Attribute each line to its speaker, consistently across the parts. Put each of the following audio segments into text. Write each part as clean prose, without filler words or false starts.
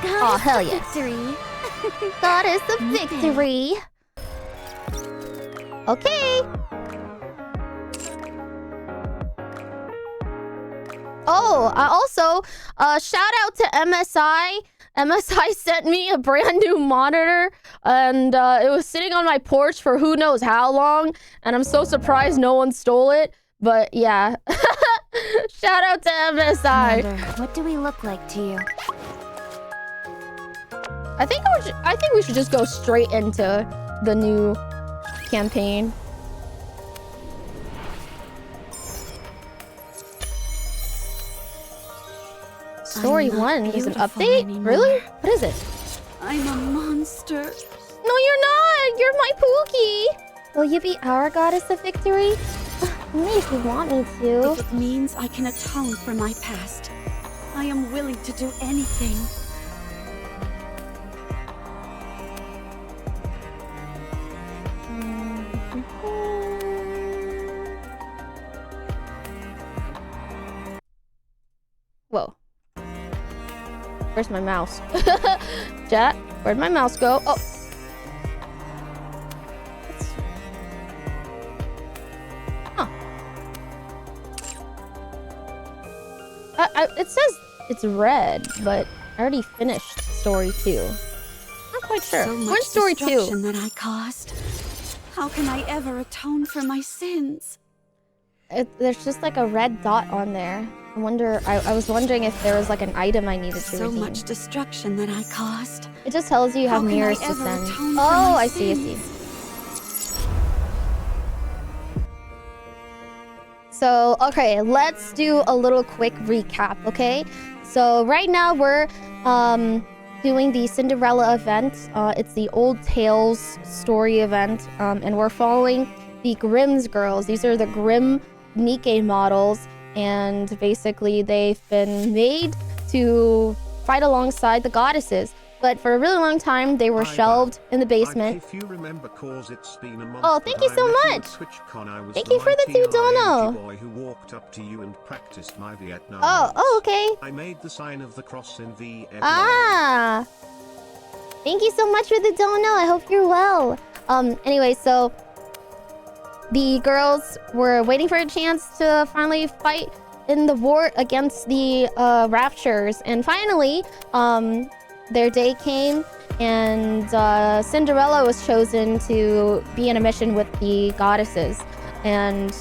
Speaker 1: Oh, hell yeah.
Speaker 2: Victory.
Speaker 1: Goddess of victory. Okay. Oh, also, shout out to MSI. MSI sent me a brand new monitor, and it was sitting on my porch for who knows how long, and I'm so surprised no one stole it. But yeah, shout out to MSI.
Speaker 2: Mother, what do we look like to you?
Speaker 1: I think we should just go straight into the new campaign. Story 1 is an update?
Speaker 2: Anymore.
Speaker 1: Really? What is it?
Speaker 2: I'm a monster.
Speaker 1: No, you're not! You're my Pookie! Will you be our goddess of victory? Only if you want me to.
Speaker 2: If it means I can atone for my past, I am willing to do anything.
Speaker 1: Whoa. Where's my mouse? Chat, where'd my mouse go? Oh. Huh. It says it's red, but I already finished story 2. Not quite sure.
Speaker 2: So much
Speaker 1: Where's story 2?
Speaker 2: destruction that I caused. How can I ever atone for my sins?
Speaker 1: There's just like a red dot on there. I was wondering if there was like an item I needed to
Speaker 2: So
Speaker 1: redeem.
Speaker 2: much destruction that I caused.
Speaker 1: It just tells you you have
Speaker 2: How can I
Speaker 1: mirrors to
Speaker 2: ever
Speaker 1: send.
Speaker 2: atone for
Speaker 1: Oh,
Speaker 2: my
Speaker 1: I see.
Speaker 2: sins?
Speaker 1: So, okay, let's do a little quick recap, okay? So right now we're doing the Cinderella event. It's the Old Tales story event, and we're following the Grimm's girls. These are the Grimm Nikke models, and basically they've been made to fight alongside the goddesses. But for a really long time, they were shelved in the basement.
Speaker 3: If you remember, cause it's been a month.
Speaker 1: Oh, thank you so much. Thank you for the 2 dono.
Speaker 3: Boy who walked up to you and practiced my Vietnam.
Speaker 1: Oh, okay.
Speaker 3: I made the sign of the cross in the
Speaker 1: Ah. Thank you so much for the dono. I hope you're well. Anyway, so the girls were waiting for a chance to finally fight in the war against the Raptures, and finally, their day came, and Cinderella was chosen to be in a mission with the goddesses. And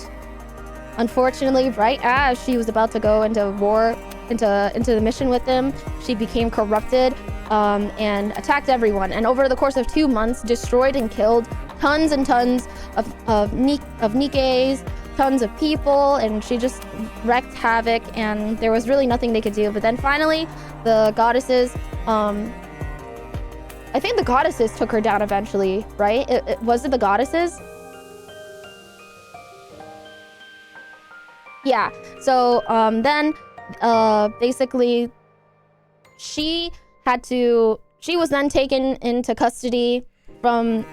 Speaker 1: unfortunately, right as she was about to go into war, into the mission with them, she became corrupted and attacked everyone. And over the course of 2 months, destroyed and killed tons and tons of Nikkes, tons of people, and she just wreaked havoc, and there was really nothing they could do. But then finally, the goddesses, I think the goddesses took her down eventually, right? Was it the goddesses? Yeah, so then basically she was then taken into custody from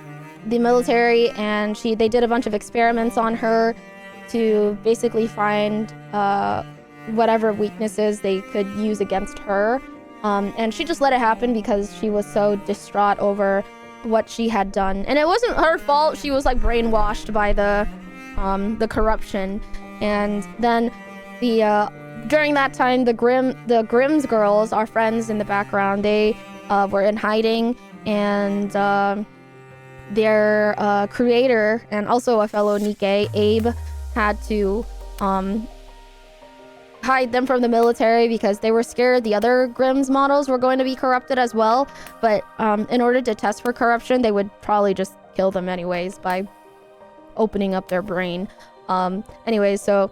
Speaker 1: the military, and they did a bunch of experiments on her to basically find whatever weaknesses they could use against her. And she just let it happen because she was so distraught over what she had done. And it wasn't her fault. She was like brainwashed by the corruption. And then during that time, the Grimm's girls, our friends in the background, they were in hiding, and their creator and also a fellow Nikke, Abe, had to hide them from the military because they were scared the other Grimm's models were going to be corrupted as well. But in order to test for corruption, they would probably just kill them anyways by opening up their brain. Anyways, so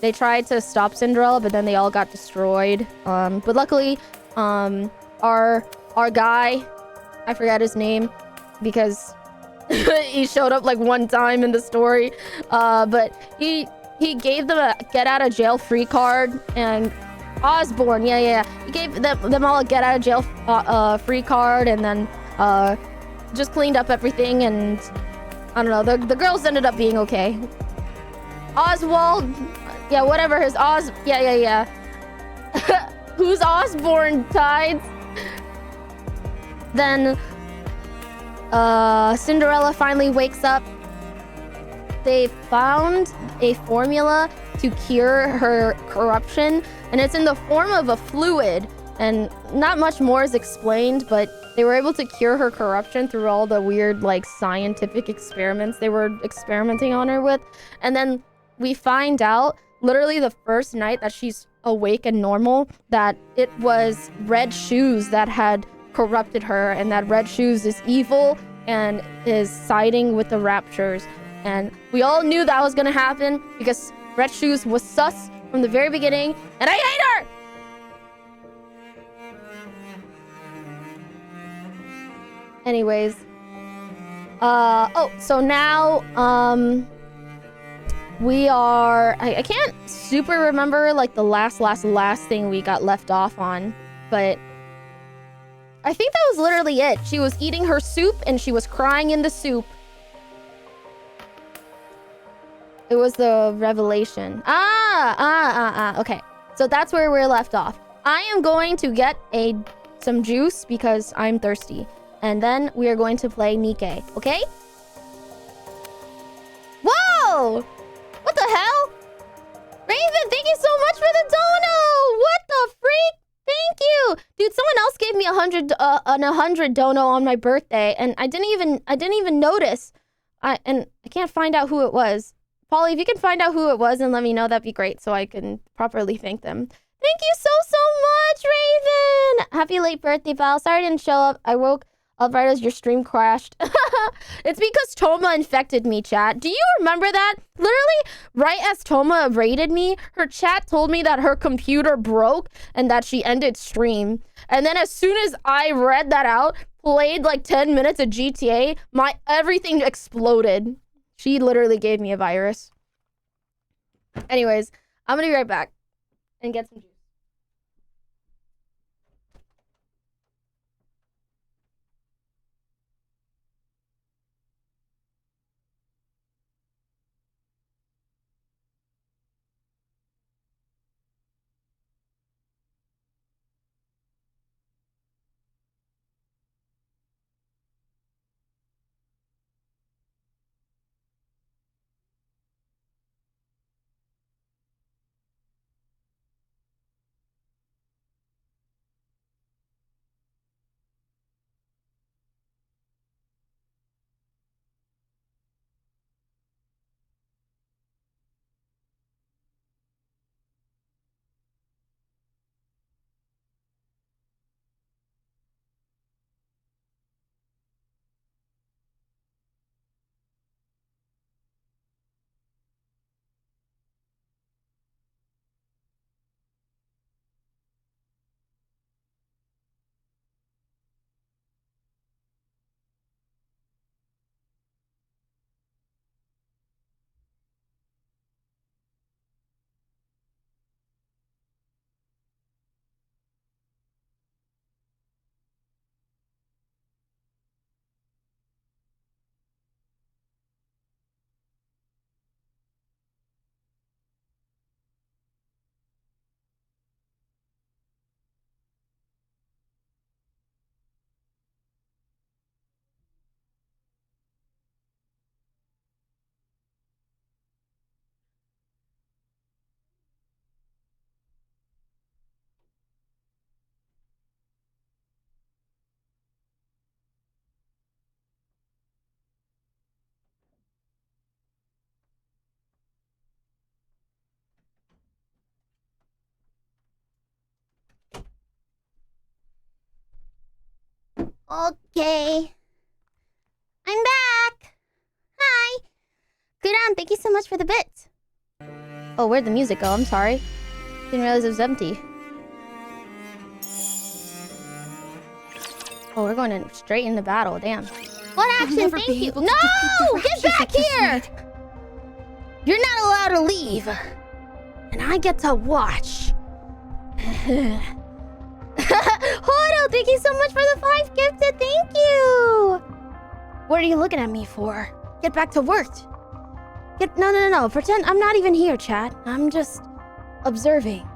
Speaker 1: they tried to stop Cinderella, but then they all got destroyed. But luckily, our guy, I forgot his name because he showed up like one time in the story, but he gave them a get out of jail free card. And Osborne, yeah, he gave them all a get out of jail free card, and then just cleaned up everything. And I don't know, the girls ended up being okay. Oswald, yeah, whatever his yeah. Who's Osborne, Tides? Then Cinderella finally wakes up. They found a formula to cure her corruption, and it's in the form of a fluid, and not much more is explained, but they were able to cure her corruption through all the weird, like, scientific experiments they were experimenting on her with. And then we find out, literally the first night that she's awake and normal, that it was Red Shoes that had corrupted her, and that Red Shoes is evil and is siding with the Raptures. And we all knew that was gonna happen because Red Shoes was sus from the very beginning, and I hate her! Anyways. So now, we are... I can't super remember, like, the last thing we got left off on, but I think that was literally it. She was eating her soup, and she was crying in the soup. It was the revelation. Okay. So that's where we're left off. I am going to get some juice because I'm thirsty. And then we are going to play Nikke, okay? Whoa! What the hell? Raven, thank you so much for the dono! What the freak? Thank you! Dude, someone else gave me 100 dono on my birthday, and I didn't even notice. I can't find out who it was. Polly, if you can find out who it was and let me know, that'd be great, so I can properly thank them. Thank you so much, Raven! Happy late birthday, pal. Sorry I didn't show up. I woke up right as your stream crashed. It's because Toma infected me, chat. Do you remember that? Literally, right as Toma raided me, her chat told me that her computer broke and that she ended stream. And then as soon as I read that out, played like 10 minutes of GTA, everything exploded. She literally gave me a virus. Anyways, I'm gonna be right back and get some juice. Okay. I'm back. Hi. Good on. Thank you so much for the bit. Oh, where'd the music go? I'm sorry. Didn't realize it was empty. Oh, we're going straight into battle. Damn. What action? Thank you. No! Get back here! You're not allowed to leave. And I get to watch. Hodo, thank you so much for the 5 gifted. Thank you. What are you looking at me for? Get back to work. No. Pretend I'm not even here, chat. I'm just observing.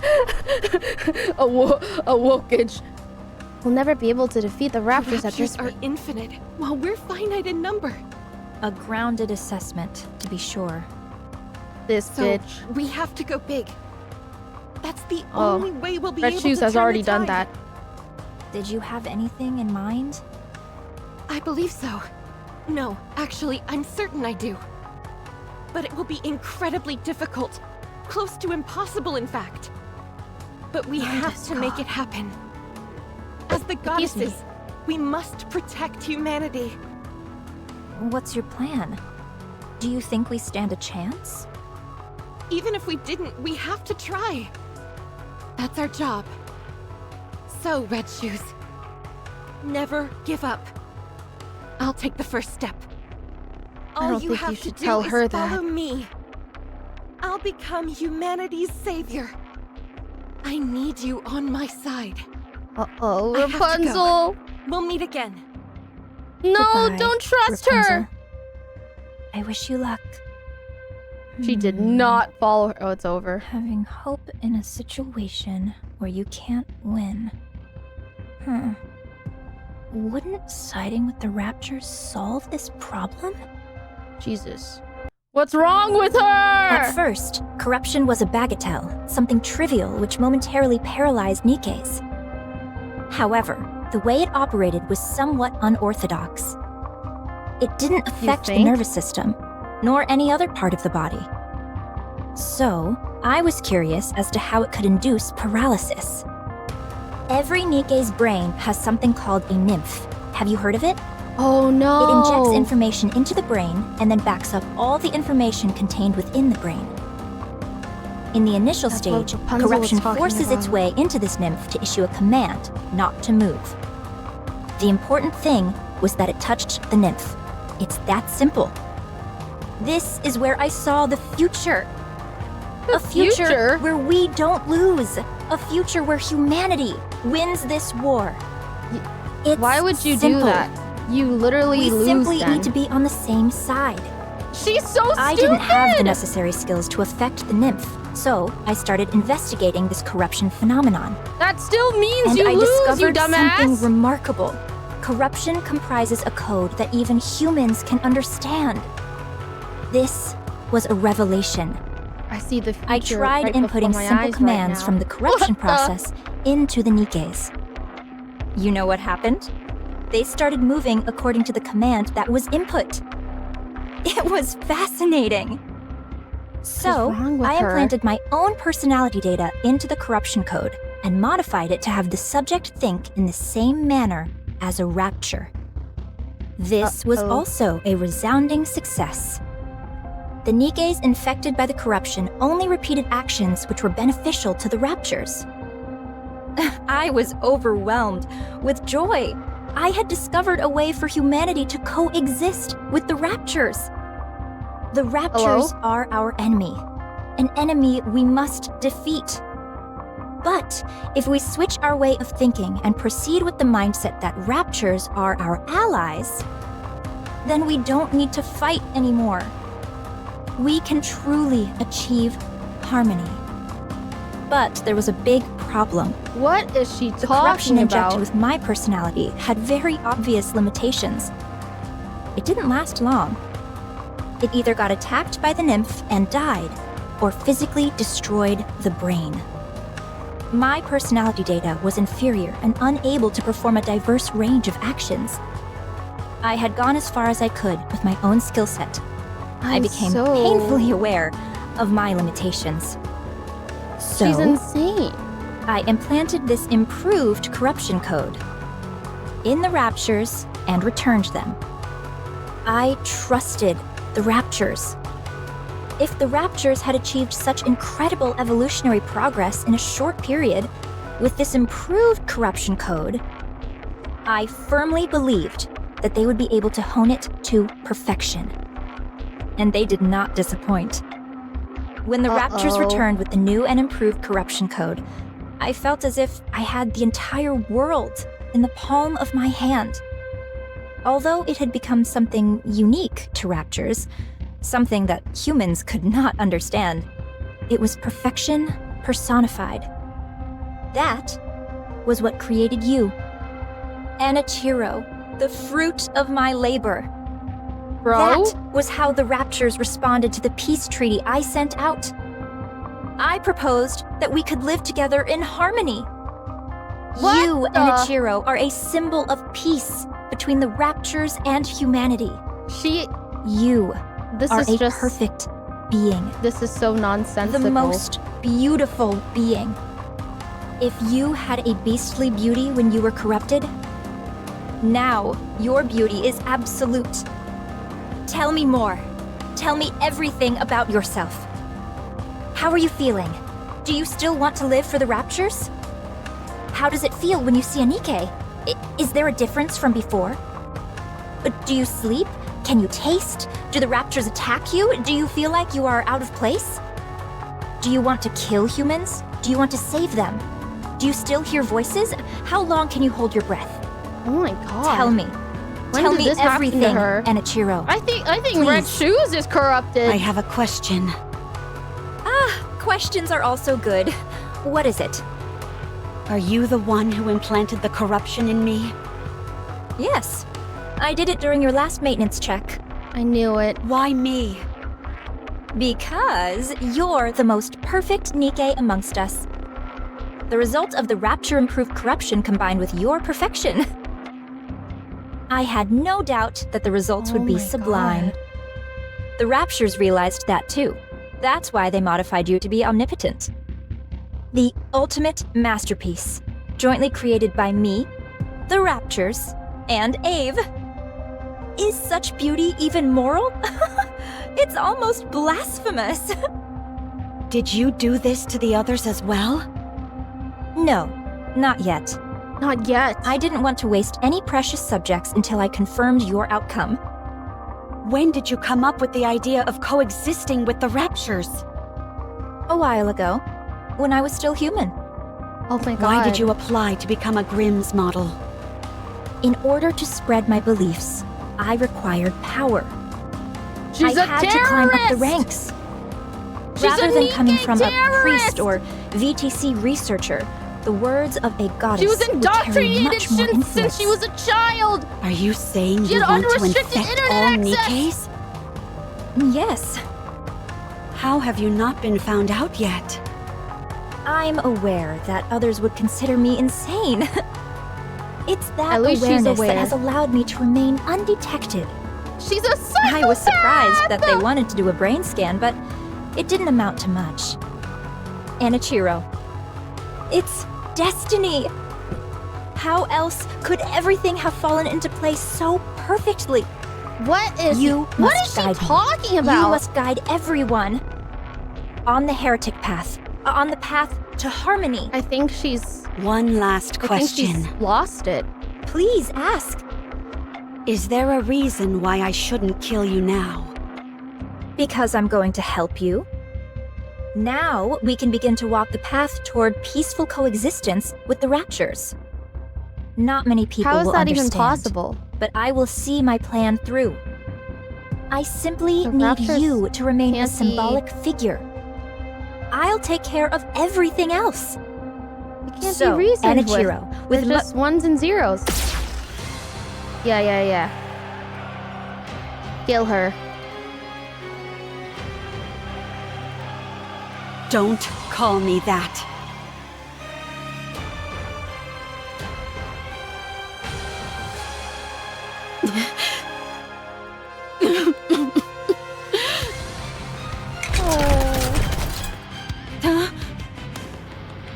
Speaker 1: A wokage. We'll never be able to defeat the raptors at this
Speaker 2: Raptors are
Speaker 1: rate.
Speaker 2: infinite, while we're finite in number.
Speaker 4: A grounded assessment, to be sure.
Speaker 1: This
Speaker 2: So
Speaker 1: bitch.
Speaker 2: we have to go big. That's the
Speaker 1: Oh,
Speaker 2: only way we'll be
Speaker 1: Red
Speaker 2: able
Speaker 1: Shoes
Speaker 2: to
Speaker 1: has
Speaker 2: turn
Speaker 1: already
Speaker 2: the
Speaker 1: done
Speaker 2: tide.
Speaker 1: that.
Speaker 4: Did you have anything in mind?
Speaker 2: I believe so. No, actually, I'm certain I do. But it will be incredibly difficult. Close to impossible, in fact. But we have to make it happen. As the
Speaker 1: Excuse me.
Speaker 2: goddesses, we must protect humanity.
Speaker 4: What's your plan? Do you think we stand a chance?
Speaker 2: Even if we didn't, we have to try. That's our job. So, Red Shoes, never give up. I'll take the first step.
Speaker 1: I
Speaker 2: All
Speaker 1: don't
Speaker 2: you
Speaker 1: think you
Speaker 2: have to
Speaker 1: should
Speaker 2: do
Speaker 1: tell
Speaker 2: is
Speaker 1: her that.
Speaker 2: follow me. I'll become humanity's savior. I need you on my side.
Speaker 1: Uh-oh,
Speaker 2: I have to go.
Speaker 1: Rapunzel.
Speaker 2: We'll meet again.
Speaker 1: No,
Speaker 4: Goodbye,
Speaker 1: don't trust
Speaker 4: Rapunzel.
Speaker 1: her.
Speaker 4: I wish you luck.
Speaker 1: She did not follow her. Oh, it's over.
Speaker 4: Having hope in a situation where you can't win. Wouldn't siding with the Raptors solve this problem?
Speaker 1: Jesus. What's wrong with her?
Speaker 4: At first, corruption was a bagatelle, something trivial which momentarily paralyzed Nikke's. However, the way it operated was somewhat unorthodox. It didn't affect the
Speaker 1: think?
Speaker 4: nervous system, nor any other part of the body. So, I was curious as to how it could induce paralysis. Every Nikke's brain has something called a nymph. Have you heard of it?
Speaker 1: Oh no.
Speaker 4: It injects information into the brain and then backs up all the information contained within the brain. In the initial
Speaker 1: That's what
Speaker 4: stage,
Speaker 1: Rapunzel was
Speaker 4: corruption
Speaker 1: talking
Speaker 4: forces its
Speaker 1: about.
Speaker 4: way into this nymph to issue a command not to move. The important thing was that it touched the nymph. It's that simple. This is where I saw the future. A future where we don't lose. A future where humanity wins this war. It's
Speaker 1: Why would you
Speaker 4: simple.
Speaker 1: do that? You literally
Speaker 4: We
Speaker 1: lose
Speaker 4: simply
Speaker 1: then.
Speaker 4: need to be on the same side.
Speaker 1: She's so stupid!
Speaker 4: I didn't have the necessary skills to affect the nymph, so I started investigating this corruption phenomenon.
Speaker 1: That still means
Speaker 4: And
Speaker 1: you
Speaker 4: I
Speaker 1: lose, you
Speaker 4: discovered something
Speaker 1: dumbass!
Speaker 4: remarkable. Corruption comprises a code that even humans can understand. This was a revelation.
Speaker 1: I see the future
Speaker 4: I tried
Speaker 1: right
Speaker 4: inputting
Speaker 1: before my
Speaker 4: simple
Speaker 1: eyes
Speaker 4: commands
Speaker 1: right
Speaker 4: from the corruption
Speaker 1: What the-
Speaker 4: process into the Nikkes. You know what happened? They started moving according to the command that was input. It was fascinating. So,
Speaker 1: wrong with
Speaker 4: I
Speaker 1: her?
Speaker 4: implanted my own personality data into the corruption code and modified it to have the subject think in the same manner as a rapture. This was
Speaker 1: Uh-oh.
Speaker 4: also a resounding success. The Nikkes infected by the corruption only repeated actions which were beneficial to the raptures. I was overwhelmed with joy. I had discovered a way for humanity to coexist with the raptures. The raptures are our enemy, an enemy we must defeat. But if we switch our way of thinking and proceed with the mindset that raptures are our allies, then we don't need to fight anymore. We can truly achieve harmony. But there was a big problem.
Speaker 1: What is she
Speaker 4: The corruption
Speaker 1: talking
Speaker 4: injected
Speaker 1: about?
Speaker 4: with my personality had very obvious limitations. It didn't last long. It either got attacked by the nymph and died, or physically destroyed the brain. My personality data was inferior and unable to perform a diverse range of actions. I had gone as far as I could with my own skill set. I
Speaker 1: I'm
Speaker 4: became
Speaker 1: so-
Speaker 4: painfully aware of my limitations. So,
Speaker 1: She's insane.
Speaker 4: I implanted this improved corruption code in the raptures and returned them. I trusted the raptures. If the raptures had achieved such incredible evolutionary progress in a short period with this improved corruption code, I firmly believed that they would be able to hone it to perfection. And they did not disappoint. When the raptures
Speaker 1: Uh-oh.
Speaker 4: returned with the new and improved corruption code, I felt as if I had the entire world in the palm of my hand. Although it had become something unique to raptures, something that humans could not understand, it was perfection personified. That was what created you. Anichiro, the fruit of my labor.
Speaker 1: Bro?
Speaker 4: That was how the Raptures responded to the peace treaty I sent out. I proposed that we could live together in harmony.
Speaker 1: What
Speaker 4: You,
Speaker 1: the-
Speaker 4: Anichiro, are a symbol of peace between the Raptures and humanity. You
Speaker 1: This
Speaker 4: are
Speaker 1: is
Speaker 4: a
Speaker 1: just
Speaker 4: perfect being.
Speaker 1: This is so nonsensical.
Speaker 4: The most beautiful being. If you had a beastly beauty when you were corrupted, now your beauty is absolute. Tell me more. Tell me everything about yourself. How are you feeling? Do you still want to live for the Raptures? How does it feel when you see a Nikke? Is there a difference from before? Do you sleep? Can you taste? Do the Raptures attack you? Do you feel like you are out of place? Do you want to kill humans? Do you want to save them? Do you still hear voices? How long can you hold your breath?
Speaker 1: Oh my god.
Speaker 4: Tell me.
Speaker 1: When
Speaker 4: Tell
Speaker 1: did
Speaker 4: me
Speaker 1: this happen to
Speaker 4: everything,
Speaker 1: her?
Speaker 4: Anichiro.
Speaker 1: I think Red
Speaker 4: Please.
Speaker 1: Shoes is corrupted.
Speaker 5: I have a question.
Speaker 4: Questions are also good. What is it?
Speaker 5: Are you the one who implanted the corruption in me?
Speaker 4: Yes. I did it during your last maintenance check.
Speaker 1: I knew it.
Speaker 5: Why me?
Speaker 4: Because you're the most perfect Nikke amongst us. The result of the Rapture-improved corruption combined with your perfection. I had no doubt that the results
Speaker 1: Oh
Speaker 4: would be
Speaker 1: my
Speaker 4: sublime.
Speaker 1: God.
Speaker 4: The Raptures realized that too. That's why they modified you to be omnipotent. The ultimate masterpiece, jointly created by me, the Raptures, and Ave. Is such beauty even moral? It's almost blasphemous.
Speaker 5: Did you do this to the others as well?
Speaker 4: No, not yet.
Speaker 1: Not yet.
Speaker 4: I didn't want to waste any precious subjects until I confirmed your outcome.
Speaker 5: When did you come up with the idea of coexisting with the Raptures?
Speaker 4: A while ago, when I was still human.
Speaker 1: Oh my god.
Speaker 5: Why did you apply to become a Grimm's model?
Speaker 4: In order to spread my beliefs, I required power.
Speaker 1: She's
Speaker 4: I
Speaker 1: a
Speaker 4: had
Speaker 1: terrorist!
Speaker 4: to climb up the ranks.
Speaker 1: She's
Speaker 4: Rather
Speaker 1: a
Speaker 4: than coming
Speaker 1: Nikke
Speaker 4: from
Speaker 1: terrorist!
Speaker 4: a priest or VTC researcher, the words of a goddess
Speaker 1: She was
Speaker 4: would carry
Speaker 1: indoctrinated
Speaker 4: much more
Speaker 1: since she was a child.
Speaker 5: Are you saying
Speaker 1: She
Speaker 5: you
Speaker 1: had
Speaker 5: want to
Speaker 1: unrestricted
Speaker 5: infect
Speaker 1: internet
Speaker 5: all
Speaker 1: access!
Speaker 5: Nikkes?
Speaker 4: Yes,
Speaker 5: How have you not been found out yet?
Speaker 4: I'm aware that others would consider me insane. It's that
Speaker 1: At least she's
Speaker 4: awareness
Speaker 1: aware.
Speaker 4: that has allowed me to remain undetected.
Speaker 1: She's a psychopath!
Speaker 4: I was surprised that they wanted to do a brain scan, but it didn't amount to much. Anichiro. It's destiny! How else could everything have fallen into place so perfectly?
Speaker 1: What is
Speaker 4: You
Speaker 1: What
Speaker 4: must
Speaker 1: is she
Speaker 4: guide me.
Speaker 1: talking about?
Speaker 4: You must guide everyone on the heretic path, on the path to harmony.
Speaker 1: I think she's
Speaker 5: One last
Speaker 1: I think she's
Speaker 5: question.
Speaker 1: lost it.
Speaker 4: Please ask.
Speaker 5: Is there a reason why I shouldn't kill you now?
Speaker 4: Because I'm going to help you. Now we can begin to walk the path toward peaceful coexistence with the Raptures. Not many people
Speaker 1: How is
Speaker 4: will
Speaker 1: that even
Speaker 4: understand,
Speaker 1: possible?
Speaker 4: but I will see my plan through. I simply
Speaker 1: The
Speaker 4: need
Speaker 1: Raptors
Speaker 4: you to remain a
Speaker 1: can't be-
Speaker 4: symbolic figure. I'll take care of everything else.
Speaker 1: It can't
Speaker 4: So,
Speaker 1: be reasoned
Speaker 4: Anichiro,
Speaker 1: with
Speaker 4: with mu-
Speaker 1: just ones and zeros. Yeah. Kill her.
Speaker 5: Don't call me that.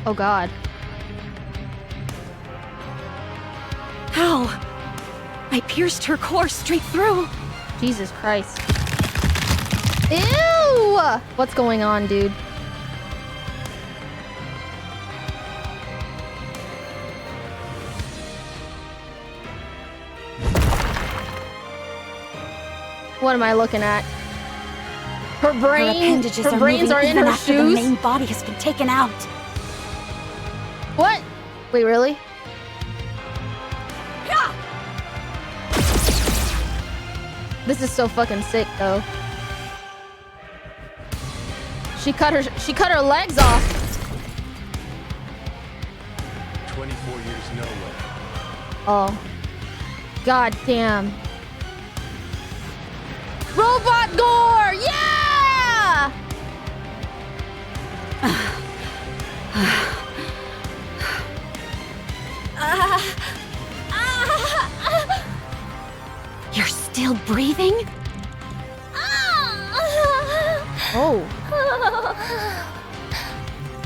Speaker 1: Oh god.
Speaker 5: How? I pierced her core straight through.
Speaker 1: Jesus Christ. Ew! What's going on, dude? What am I looking at? Her
Speaker 5: Her
Speaker 1: brain.
Speaker 5: appendages
Speaker 1: Her
Speaker 5: are
Speaker 1: brains
Speaker 5: moving
Speaker 1: are in
Speaker 5: even
Speaker 1: her
Speaker 5: after the
Speaker 1: shoes.
Speaker 5: main body has been taken out.
Speaker 1: What? Wait, really? This is so fucking sick, though. She cut her legs off.
Speaker 6: 24 years, no way.
Speaker 1: Oh. God damn. Robot gore! Yeah!
Speaker 5: You're still breathing?
Speaker 1: Oh.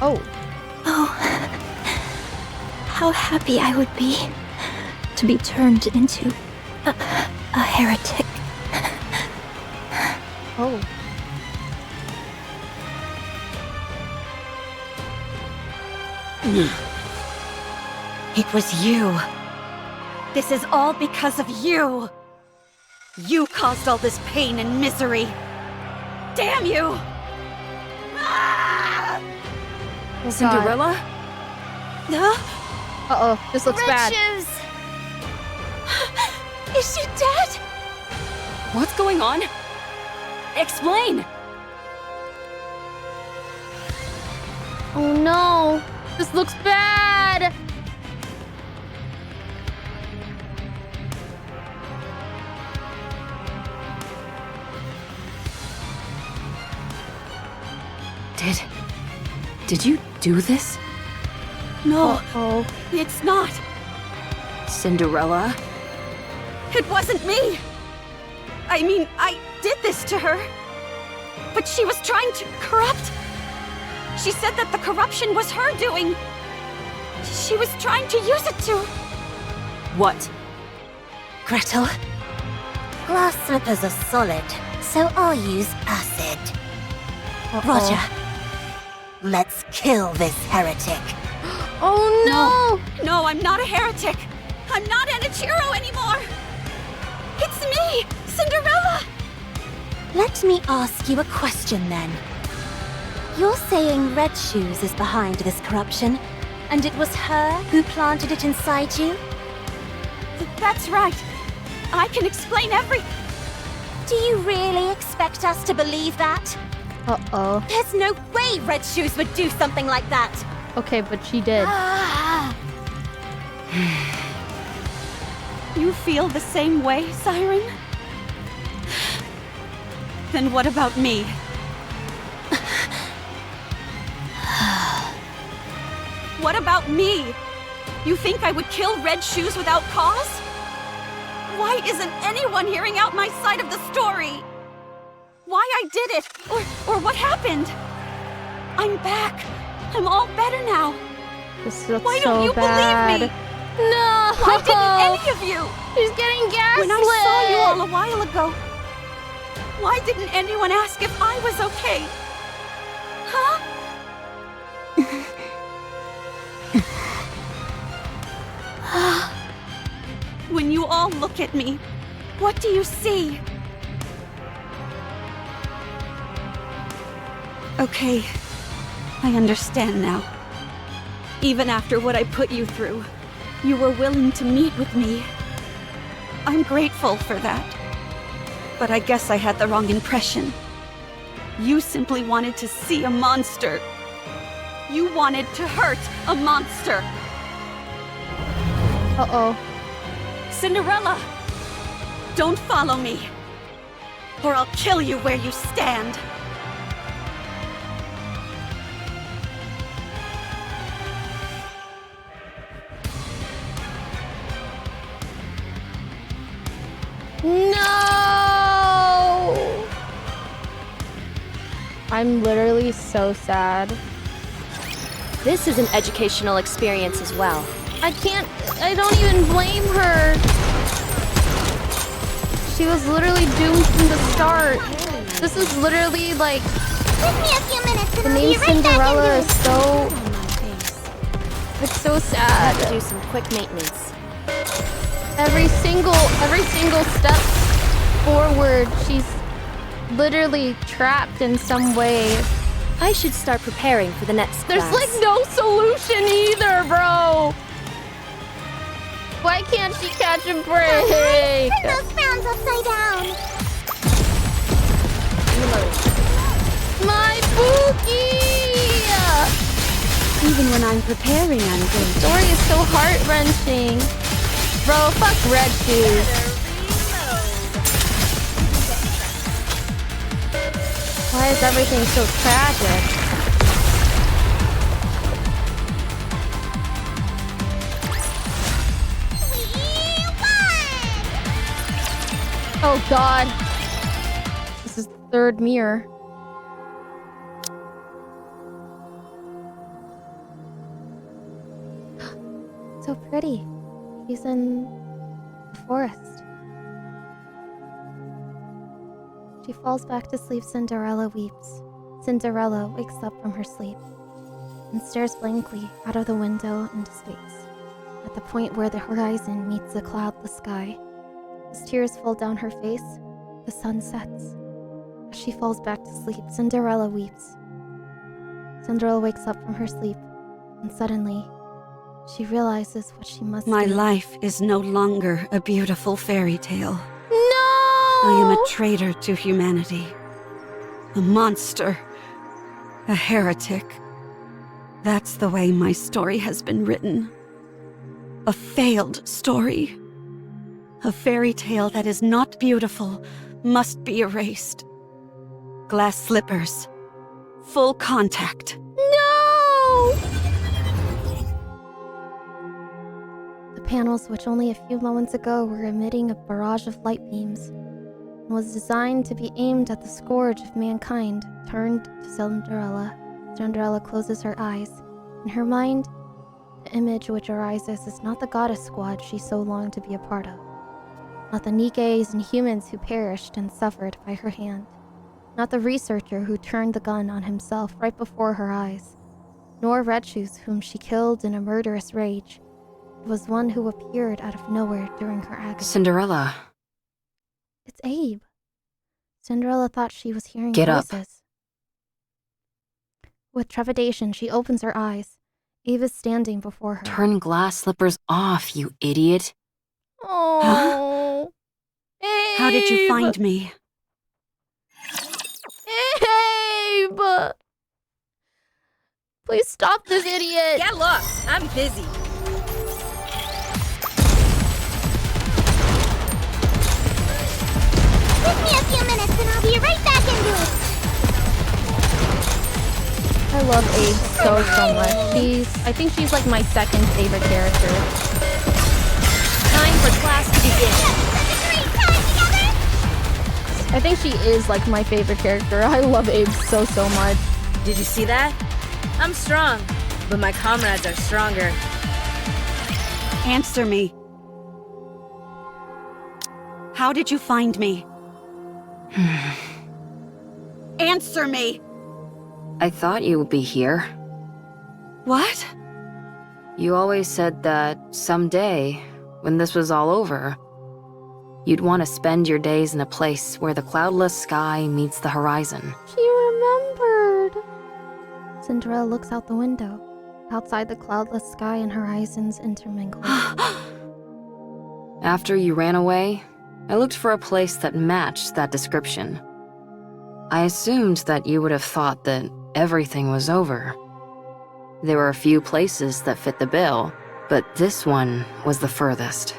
Speaker 1: Oh.
Speaker 4: Oh, how happy I would be to be turned into a heretic.
Speaker 1: Oh.
Speaker 5: It was you. This is all because of you. You caused all this pain and misery. Damn you! Ah!
Speaker 1: Oh, God.
Speaker 5: Cinderella?
Speaker 1: Uh-oh. This looks bad.
Speaker 5: Shoes! Is she dead?
Speaker 2: What's going on? Explain!
Speaker 1: Oh no. This looks bad.
Speaker 2: Did you do this?
Speaker 5: No,
Speaker 1: Oh.
Speaker 5: it's not.
Speaker 2: Cinderella?
Speaker 5: It wasn't me. I mean, I did this to her. But she was trying to corrupt. She said that the corruption was her doing. She was trying to use it to...
Speaker 2: What?
Speaker 7: Gretel, glass slippers are solid, so I'll use acid. Roger. Let's kill this heretic.
Speaker 1: Oh no.
Speaker 5: No, I'm not a heretic. I'm not Enichiro anymore. It's me, Cinderella.
Speaker 7: Let me ask you a question then. You're saying Red Shoes is behind this corruption, and it was her who planted it inside you?
Speaker 5: That's right. I can explain everything.
Speaker 7: Do you really expect us to believe that?
Speaker 1: Uh-oh.
Speaker 7: There's no way Red Shoes would do something like that!
Speaker 1: Okay, but she did.
Speaker 5: You feel the same way, Siren? Then what about me? What about me? You think I would kill Red Shoes without cause? Why isn't anyone hearing out my side of the story? Why I did it, or what happened? I'm back. I'm all better now.
Speaker 1: This looks
Speaker 5: Why
Speaker 1: so
Speaker 5: don't you
Speaker 1: bad.
Speaker 5: believe me?
Speaker 1: No.
Speaker 5: Why didn't any of you?
Speaker 1: She's getting gaslit.
Speaker 5: When I saw you all a while ago, why didn't anyone ask if I was okay? Huh? When you all look at me, what do you see? Okay, I understand now. Even after what I put you through, you were willing to meet with me. I'm grateful for that. But I guess I had the wrong impression. You simply wanted to see a monster. You wanted to hurt a monster.
Speaker 1: Uh-oh.
Speaker 5: Cinderella! Don't follow me, or I'll kill you where you stand.
Speaker 1: No! I'm literally so sad.
Speaker 8: This is an educational experience as well.
Speaker 1: I don't even blame her. She was literally doomed from the start. This is literally like...
Speaker 7: Give me a few minutes and
Speaker 1: The
Speaker 7: I'll
Speaker 1: name
Speaker 7: be right
Speaker 1: Cinderella
Speaker 7: back
Speaker 1: is so... It's so sad.
Speaker 8: Do some quick maintenance.
Speaker 1: Every single step forward, she's literally trapped in some way.
Speaker 8: I should start preparing for the next
Speaker 1: There's
Speaker 8: class.
Speaker 1: like no solution either, bro. Why can't she catch a break?
Speaker 7: Turn those frowns upside down.
Speaker 1: My Pookie!
Speaker 5: Even when I'm preparing, I'm good.
Speaker 1: Story is so heart-wrenching. Bro, fuck Red Shoes. Why is everything so tragic? Oh god. This is the third mirror. So pretty. He's in the forest. She falls back to sleep. Cinderella weeps. Cinderella wakes up from her sleep and stares blankly out of the window into space. At the point where the horizon meets the cloudless sky, as tears fall down her face, the sun sets. As she falls back to sleep, Cinderella weeps. Cinderella wakes up from her sleep, and suddenly, she realizes what she must
Speaker 5: My
Speaker 1: do.
Speaker 5: life is no longer a beautiful fairy tale.
Speaker 1: No!
Speaker 5: I am a traitor to humanity. A monster. A heretic. That's the way my story has been written. A failed story. A fairy tale that is not beautiful must be erased. Glass slippers. Full contact.
Speaker 1: No! The panels, which only a few moments ago were emitting a barrage of light beams, and was designed to be aimed at the scourge of mankind, turned to Cinderella. Cinderella closes her eyes. In her mind, the image which arises is not the goddess squad she so longed to be a part of. Not the Nikkes and humans who perished and suffered by her hand. Not the researcher who turned the gun on himself right before her eyes. Nor Red Shoes, whom she killed in a murderous rage. It was one who appeared out of nowhere during her agony.
Speaker 6: Cinderella.
Speaker 1: It's Abe. Cinderella thought she was hearing
Speaker 6: Get up.
Speaker 1: voices. With trepidation, she opens her eyes. Abe is standing before her.
Speaker 6: Turn glass slippers off, you idiot.
Speaker 1: Oh, Abe!
Speaker 5: How did you find me?
Speaker 1: Abe! Please stop this idiot!
Speaker 9: Get lost! I'm busy.
Speaker 7: Give me a few minutes and I'll be right back into it.
Speaker 1: I love Abe so much. I think she's like my second favorite character.
Speaker 9: Time for class to begin.
Speaker 1: I think she is like my favorite character. I love Abe so much.
Speaker 9: Did you see that? I'm strong, but my comrades are stronger.
Speaker 5: Answer me. How did you find me? Answer me!
Speaker 6: I thought you would be here.
Speaker 5: What?
Speaker 6: You always said that someday, when this was all over, you'd want to spend your days in a place where the cloudless sky meets the horizon.
Speaker 1: She remembered. Cinderella looks out the window. Outside, the cloudless sky and horizons intermingle.
Speaker 6: After you ran away, I looked for a place that matched that description. I assumed that you would have thought that everything was over. There were a few places that fit the bill, but this one was the furthest.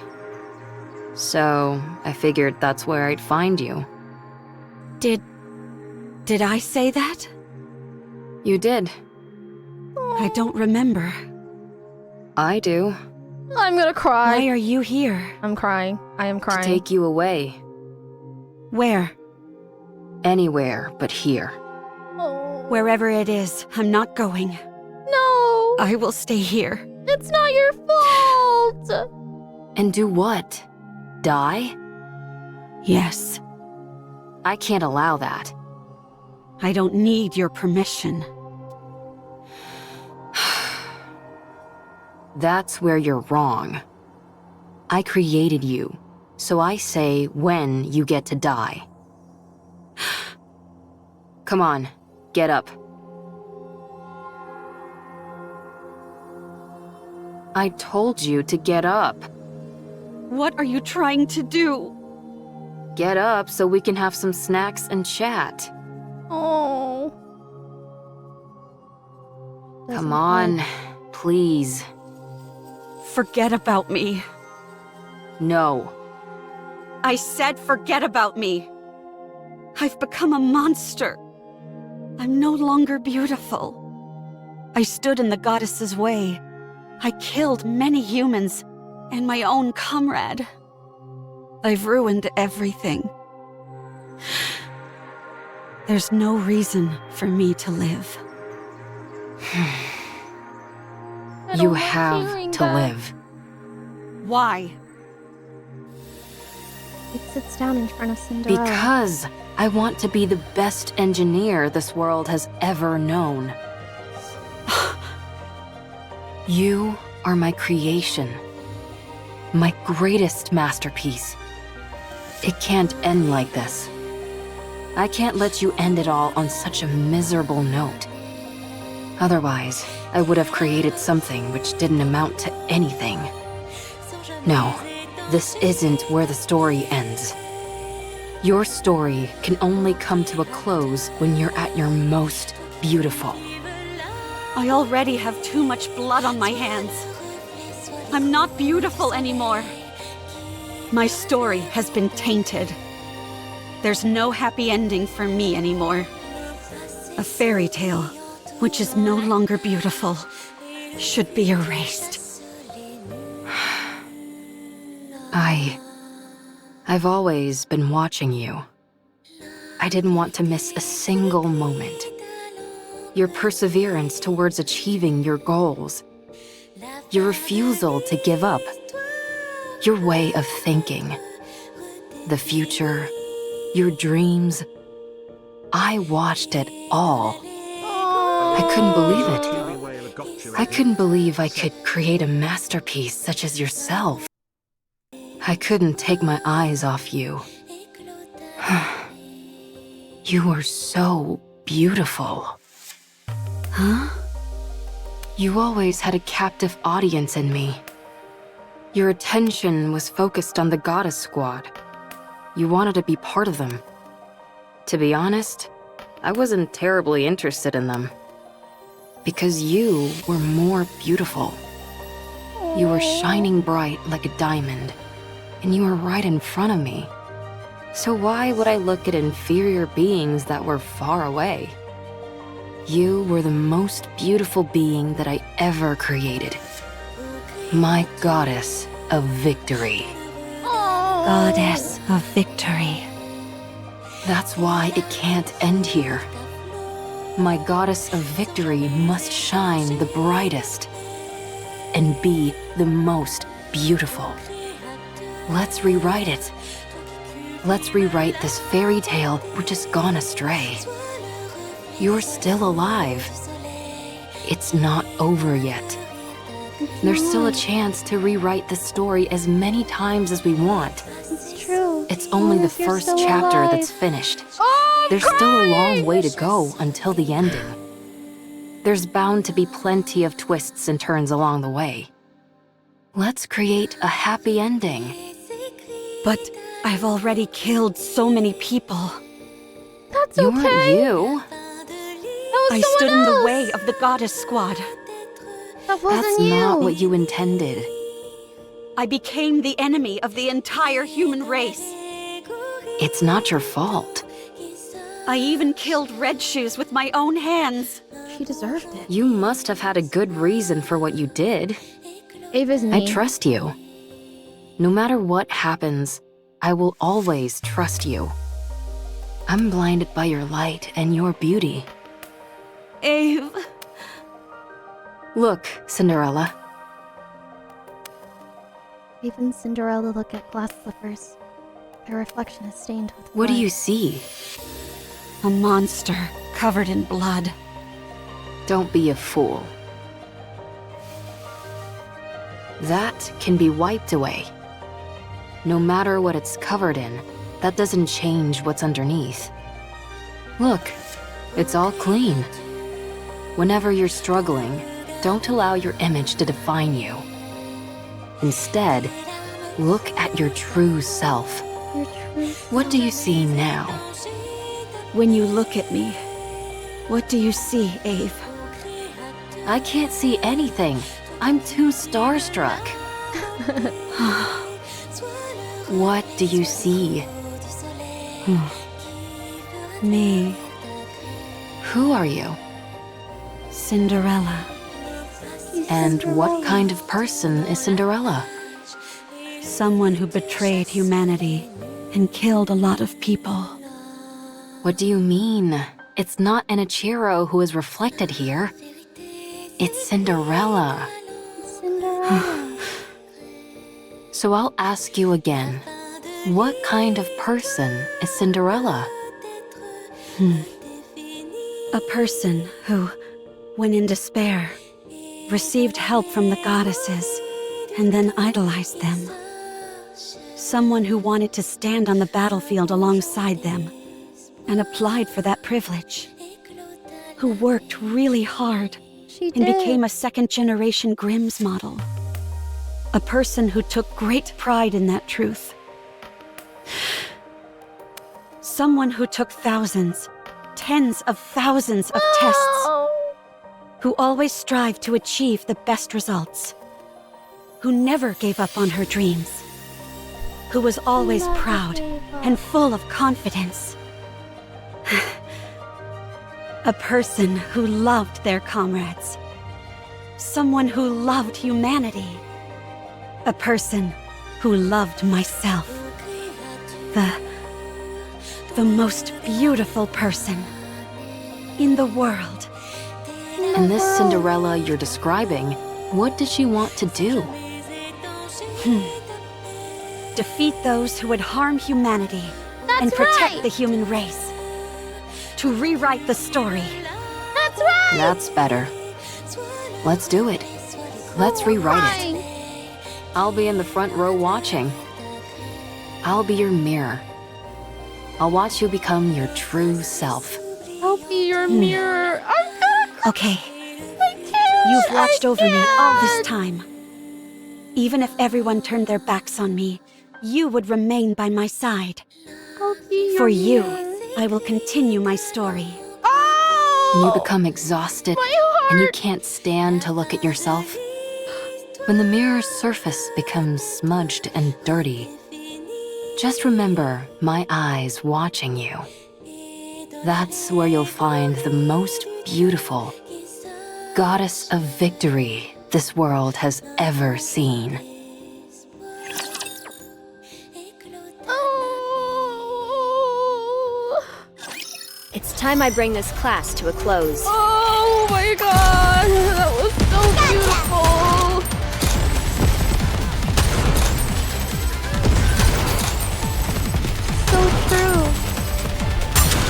Speaker 6: So, I figured that's where I'd find you.
Speaker 5: Did I say that?
Speaker 6: You did.
Speaker 5: I don't remember.
Speaker 6: I do.
Speaker 1: I'm gonna cry.
Speaker 5: Why are you here?
Speaker 1: I'm crying. I am crying.
Speaker 6: To take you away.
Speaker 5: Where?
Speaker 6: Anywhere but here.
Speaker 1: Oh.
Speaker 5: Wherever it is, I'm not going.
Speaker 1: No!
Speaker 5: I will stay here.
Speaker 1: It's not your fault!
Speaker 6: And do what? Die?
Speaker 5: Yes.
Speaker 6: I can't allow that.
Speaker 5: I don't need your permission.
Speaker 6: That's where you're wrong. I created you, so I say when you get to die. Come on, get up. I told you to get up.
Speaker 5: What are you trying to do?
Speaker 6: Get up so we can have some snacks and chat.
Speaker 1: Oh.
Speaker 6: Come on, please.
Speaker 5: Forget about me.
Speaker 6: No.
Speaker 5: I said forget about me. I've become a monster. I'm no longer beautiful. I stood in the goddess's way. I killed many humans and my own comrade. I've ruined everything. There's no reason for me to live.
Speaker 6: You have to live.
Speaker 5: Why?
Speaker 1: It sits down in front of Cinderella.
Speaker 6: Because I want to be the best engineer this world has ever known. You are my creation. My greatest masterpiece. It can't end like this. I can't let you end it all on such a miserable note. Otherwise, I would have created something which didn't amount to anything. No, this isn't where the story ends. Your story can only come to a close when you're at your most beautiful.
Speaker 5: I already have too much blood on my hands. I'm not beautiful anymore. My story has been tainted. There's no happy ending for me anymore. A fairy tale, which is no longer beautiful, should be erased.
Speaker 6: I've always been watching you. I didn't want to miss a single moment. Your perseverance towards achieving your goals. Your refusal to give up. Your way of thinking. The future. Your dreams. I watched it all. I couldn't believe it. I couldn't believe I could create a masterpiece such as yourself. I couldn't take my eyes off you. You were so beautiful.
Speaker 5: Huh?
Speaker 6: You always had a captive audience in me. Your attention was focused on the goddess squad. You wanted to be part of them. To be honest, I wasn't terribly interested in them. Because you were more beautiful. You were shining bright like a diamond, and you were right in front of me. So why would I look at inferior beings that were far away? You were the most beautiful being that I ever created. My goddess of victory.
Speaker 5: Goddess of victory.
Speaker 6: That's why it can't end here. My goddess of victory must shine the brightest and be the most beautiful. Let's rewrite it. Let's rewrite this fairy tale which has gone astray. You're still alive. It's not over yet. There's still a chance to rewrite the story as many times as we want.
Speaker 1: It's true.
Speaker 6: It's only the
Speaker 1: You're
Speaker 6: first
Speaker 1: still
Speaker 6: chapter
Speaker 1: alive.
Speaker 6: that's finished.
Speaker 1: Oh,
Speaker 6: There's still a long way to go until the ending. There's bound to be plenty of twists and turns along the way. Let's create a happy ending.
Speaker 5: But I've already killed so many people.
Speaker 1: That's
Speaker 6: You
Speaker 1: okay.
Speaker 6: weren't you.
Speaker 1: That was
Speaker 5: I
Speaker 1: someone
Speaker 5: stood in the
Speaker 1: else.
Speaker 5: way of the goddess squad.
Speaker 1: That wasn't
Speaker 6: That's
Speaker 1: you.
Speaker 6: not what you intended.
Speaker 5: I became the enemy of the entire human race.
Speaker 6: It's not your fault.
Speaker 5: I even killed Red Shoes with my own hands.
Speaker 1: She deserved it.
Speaker 6: You must have had a good reason for what you did.
Speaker 1: Ava's me.
Speaker 6: I trust you. No matter what happens, I will always trust you. I'm blinded by your light and your beauty.
Speaker 5: Ave.
Speaker 6: Look, Cinderella.
Speaker 1: Ava and Cinderella look at glass slippers. Their reflection is stained with
Speaker 6: What do
Speaker 1: blood.
Speaker 6: you see?
Speaker 5: A monster covered in blood.
Speaker 6: Don't be a fool. That can be wiped away. No matter what it's covered in, that doesn't change what's underneath. Look, it's all clean. Whenever you're struggling, don't allow your image to define you. Instead, look at your true self.
Speaker 1: Your true
Speaker 6: What do you see now?
Speaker 5: When you look at me, what do you see, Ave?
Speaker 6: I can't see anything. I'm too starstruck. What do you see?
Speaker 5: Me,
Speaker 6: Who are you?
Speaker 5: Cinderella.
Speaker 6: And what kind of person is Cinderella?
Speaker 5: Someone who betrayed humanity and killed a lot of people.
Speaker 6: What do you mean? It's not an Ichiro who is reflected here. It's Cinderella.
Speaker 1: Cinderella.
Speaker 6: So I'll ask you again. What kind of person is Cinderella?
Speaker 5: A person who, when in despair, received help from the goddesses and then idolized them. Someone who wanted to stand on the battlefield alongside them and applied for that privilege. Who worked really hard
Speaker 1: She
Speaker 5: and
Speaker 1: did.
Speaker 5: became a second-generation Grimm's model. A person who took great pride in that truth. Someone who took thousands, tens of thousands of tests,
Speaker 1: Oh.
Speaker 5: who always strived to achieve the best results, who never gave up on her dreams, who was always
Speaker 1: Never
Speaker 5: proud
Speaker 1: gave up.
Speaker 5: and full of confidence. A person who loved their comrades. Someone who loved humanity. A person who loved myself. The most beautiful person in the world.
Speaker 6: And this Cinderella you're describing, what did she want to do?
Speaker 5: Defeat those who would harm humanity and protect
Speaker 1: right.
Speaker 5: the human race. To rewrite the story.
Speaker 1: That's right.
Speaker 6: That's better. Let's do it. Let's rewrite it. I'll be in the front row watching. I'll be your mirror. I'll watch you become your true self.
Speaker 1: I'll be your mirror. I'm gonna cry.
Speaker 5: Okay,
Speaker 1: I can't.
Speaker 5: you've watched
Speaker 1: I
Speaker 5: over me all this
Speaker 1: can't.
Speaker 5: time. Even if everyone turned their backs on me, you would remain by my side.
Speaker 1: I'll be your
Speaker 5: For you,
Speaker 1: mirror.
Speaker 5: I will continue my story.
Speaker 1: Oh!
Speaker 6: When you become exhausted
Speaker 1: My heart.
Speaker 6: and you can't stand to look at yourself. When the mirror's surface becomes smudged and dirty. Just remember my eyes watching you. That's where you'll find the most beautiful goddess of victory this world has ever seen.
Speaker 1: Oh.
Speaker 8: It's time I bring this class to a close.
Speaker 1: Oh my god, that was so beautiful. So true.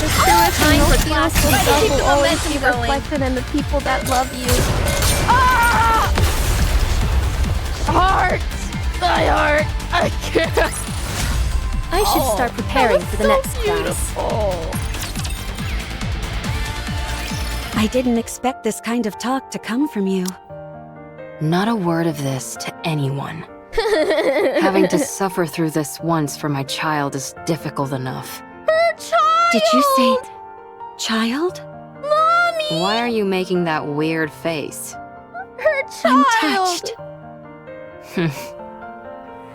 Speaker 1: The truest
Speaker 8: Time
Speaker 1: and
Speaker 8: for
Speaker 1: most
Speaker 8: class
Speaker 1: beautiful
Speaker 8: to
Speaker 1: self
Speaker 8: keep
Speaker 1: will
Speaker 8: the
Speaker 1: always
Speaker 8: momentum
Speaker 1: be
Speaker 8: going.
Speaker 1: reflected in the people that love you. Ah! Heart! My heart! I can't.
Speaker 8: I should start preparing
Speaker 1: That was
Speaker 8: for the
Speaker 1: so
Speaker 8: next class.
Speaker 1: beautiful.
Speaker 5: I didn't expect this kind of talk to come from you.
Speaker 6: Not a word of this to anyone. Having to suffer through this once for my child is difficult enough.
Speaker 1: Her child!
Speaker 5: Did you say child?
Speaker 1: Mommy!
Speaker 6: Why are you making that weird face?
Speaker 1: Her
Speaker 5: I'm
Speaker 1: child!
Speaker 5: touched.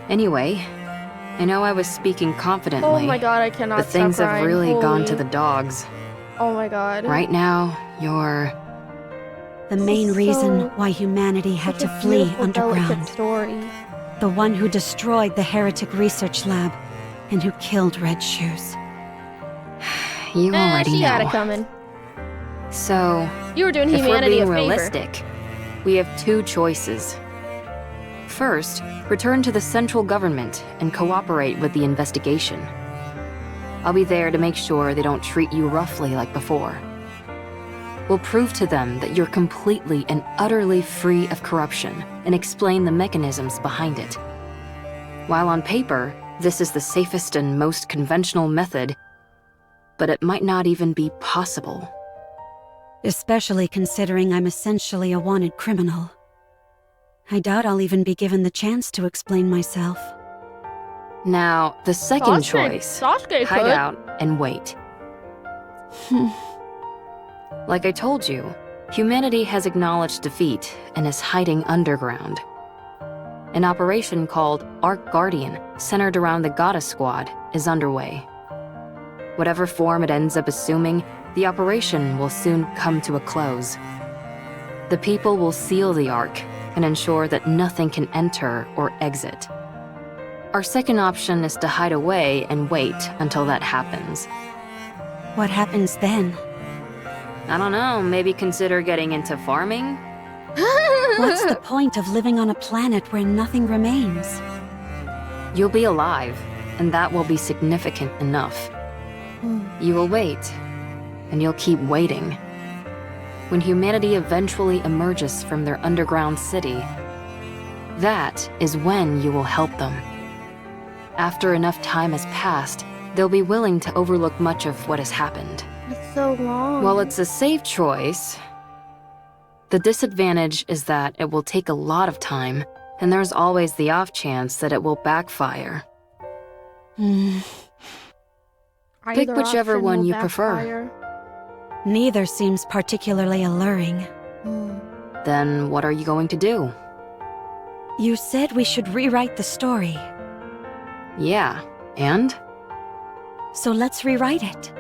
Speaker 6: Anyway, I know I was speaking confidently,
Speaker 1: Oh my god, I cannot
Speaker 6: but things
Speaker 1: stop
Speaker 6: have
Speaker 1: crying.
Speaker 6: really gone to
Speaker 1: Holy-
Speaker 6: the dogs.
Speaker 1: Oh my god.
Speaker 6: Right now, you're...
Speaker 5: The main
Speaker 1: So-
Speaker 5: reason why humanity had
Speaker 1: Such
Speaker 5: to
Speaker 1: a
Speaker 5: flee
Speaker 1: beautiful, delicate
Speaker 5: underground.
Speaker 1: story.
Speaker 5: The one who destroyed the heretic research lab and who killed Red Shoes.
Speaker 6: You already
Speaker 1: she
Speaker 6: know.
Speaker 1: had it coming.
Speaker 6: So,
Speaker 1: You were doing
Speaker 6: if we're
Speaker 1: humanity
Speaker 6: being
Speaker 1: a favor.
Speaker 6: realistic, we have two choices. First, return to the central government and cooperate with the investigation. I'll be there to make sure they don't treat you roughly like before. We'll prove to them that you're completely and utterly free of corruption and explain the mechanisms behind it. While on paper, this is the safest and most conventional method, but it might not even be possible.
Speaker 5: Especially considering I'm essentially a wanted criminal. I doubt I'll even be given the chance to explain myself.
Speaker 6: Now, the second
Speaker 1: Sasuke-
Speaker 6: choice,
Speaker 1: Sasuke
Speaker 6: hide
Speaker 1: could.
Speaker 6: out and wait. Like I told you, Humanity has acknowledged defeat and is hiding underground. An operation called Ark Guardian, centered around the Goddess Squad, is underway. Whatever form it ends up assuming, the operation will soon come to a close. The people will seal the Ark and ensure that nothing can enter or exit. Our second option is to hide away and wait until that happens.
Speaker 5: What happens then?
Speaker 6: I don't know, maybe consider getting into farming?
Speaker 5: What's the point of living on a planet where nothing remains?
Speaker 6: You'll be alive, and that will be significant enough. You will wait, and you'll keep waiting. When humanity eventually emerges from their underground city, that is when you will help them. After enough time has passed, they'll be willing to overlook much of what has happened.
Speaker 1: That's so long.
Speaker 6: While it's a safe choice, the disadvantage is that it will take a lot of time, and there's always the off chance that it will backfire. Pick
Speaker 1: Either
Speaker 6: whichever
Speaker 1: option
Speaker 6: one
Speaker 1: will
Speaker 6: you prefer.
Speaker 1: backfire.
Speaker 5: Neither seems particularly alluring.
Speaker 6: Then what are you going to do?
Speaker 5: You said we should rewrite the story.
Speaker 6: Yeah, and?
Speaker 5: So let's rewrite it.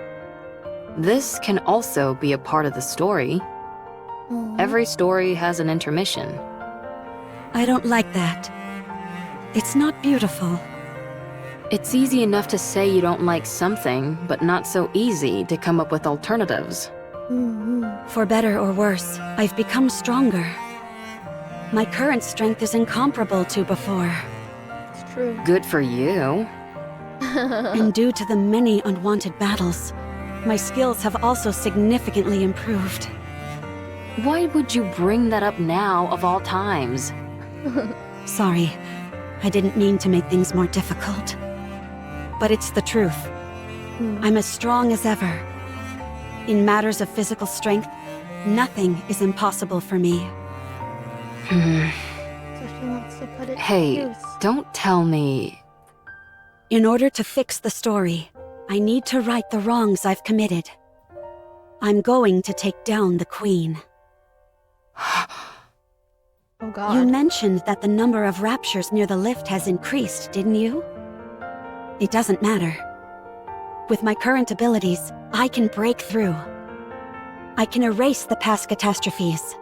Speaker 6: This can also be a part of the story. Every story has an intermission.
Speaker 5: I don't like that. It's not beautiful.
Speaker 6: It's easy enough to say you don't like something, but not so easy to come up with alternatives.
Speaker 5: For better or worse, I've become stronger. My current strength is incomparable to before.
Speaker 1: It's true.
Speaker 6: Good for you.
Speaker 5: And due to the many unwanted battles, my skills have also significantly improved.
Speaker 6: Why would you bring that up now of all times?
Speaker 5: Sorry, I didn't mean to make things more difficult. But it's the truth. I'm as strong as ever. In matters of physical strength, nothing is impossible for me.
Speaker 1: So she wants to put it to
Speaker 6: Hey,
Speaker 1: use.
Speaker 6: don't tell me...
Speaker 5: In order to fix the story, I need to right the wrongs I've committed. I'm going to take down the Queen.
Speaker 1: Oh god.
Speaker 5: You mentioned that the number of raptures near the lift has increased, didn't you? It doesn't matter. With my current abilities, I can break through. I can erase the past catastrophes.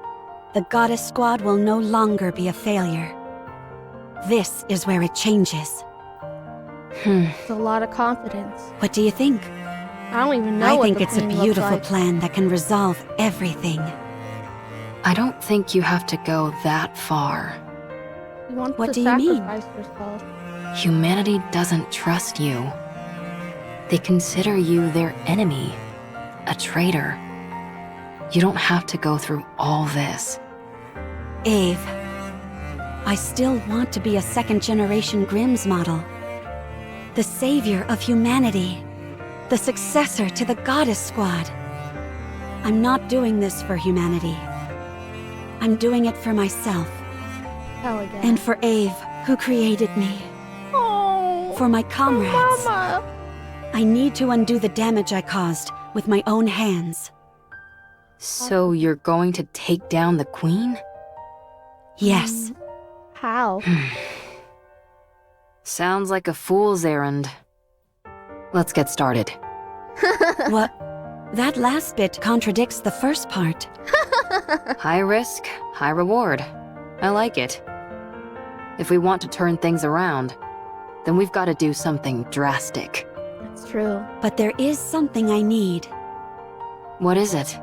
Speaker 5: The Goddess Squad will no longer be a failure. This is where it changes.
Speaker 1: It's a lot of confidence.
Speaker 5: What do you think?
Speaker 1: I don't even know
Speaker 5: I
Speaker 1: what
Speaker 5: think
Speaker 1: the
Speaker 5: it's a
Speaker 1: queen looks
Speaker 5: beautiful
Speaker 1: like.
Speaker 5: plan that can resolve everything.
Speaker 6: I don't think you have to go that far.
Speaker 1: She wants
Speaker 5: What
Speaker 1: to
Speaker 5: do you mean?
Speaker 1: sacrifice herself.
Speaker 6: Humanity doesn't trust you. They consider you their enemy, a traitor. You don't have to go through all this.
Speaker 5: Ave, I still want to be a second-generation Grimm's model. The savior of humanity. The successor to the Goddess Squad. I'm not doing this for humanity. I'm doing it for myself.
Speaker 1: Hell again.
Speaker 5: And for Ave, who created me.
Speaker 1: Oh,
Speaker 5: For my comrades.
Speaker 1: Mama.
Speaker 5: I need to undo the damage I caused with my own hands.
Speaker 6: So you're going to take down the Queen?
Speaker 5: Yes.
Speaker 1: How?
Speaker 6: Sounds like a fool's errand. Let's get started.
Speaker 5: What? That last bit contradicts the first part.
Speaker 6: High risk, high reward. I like it. If we want to turn things around, then we've got to do something drastic.
Speaker 1: That's true.
Speaker 5: But there is something I need.
Speaker 6: What is it?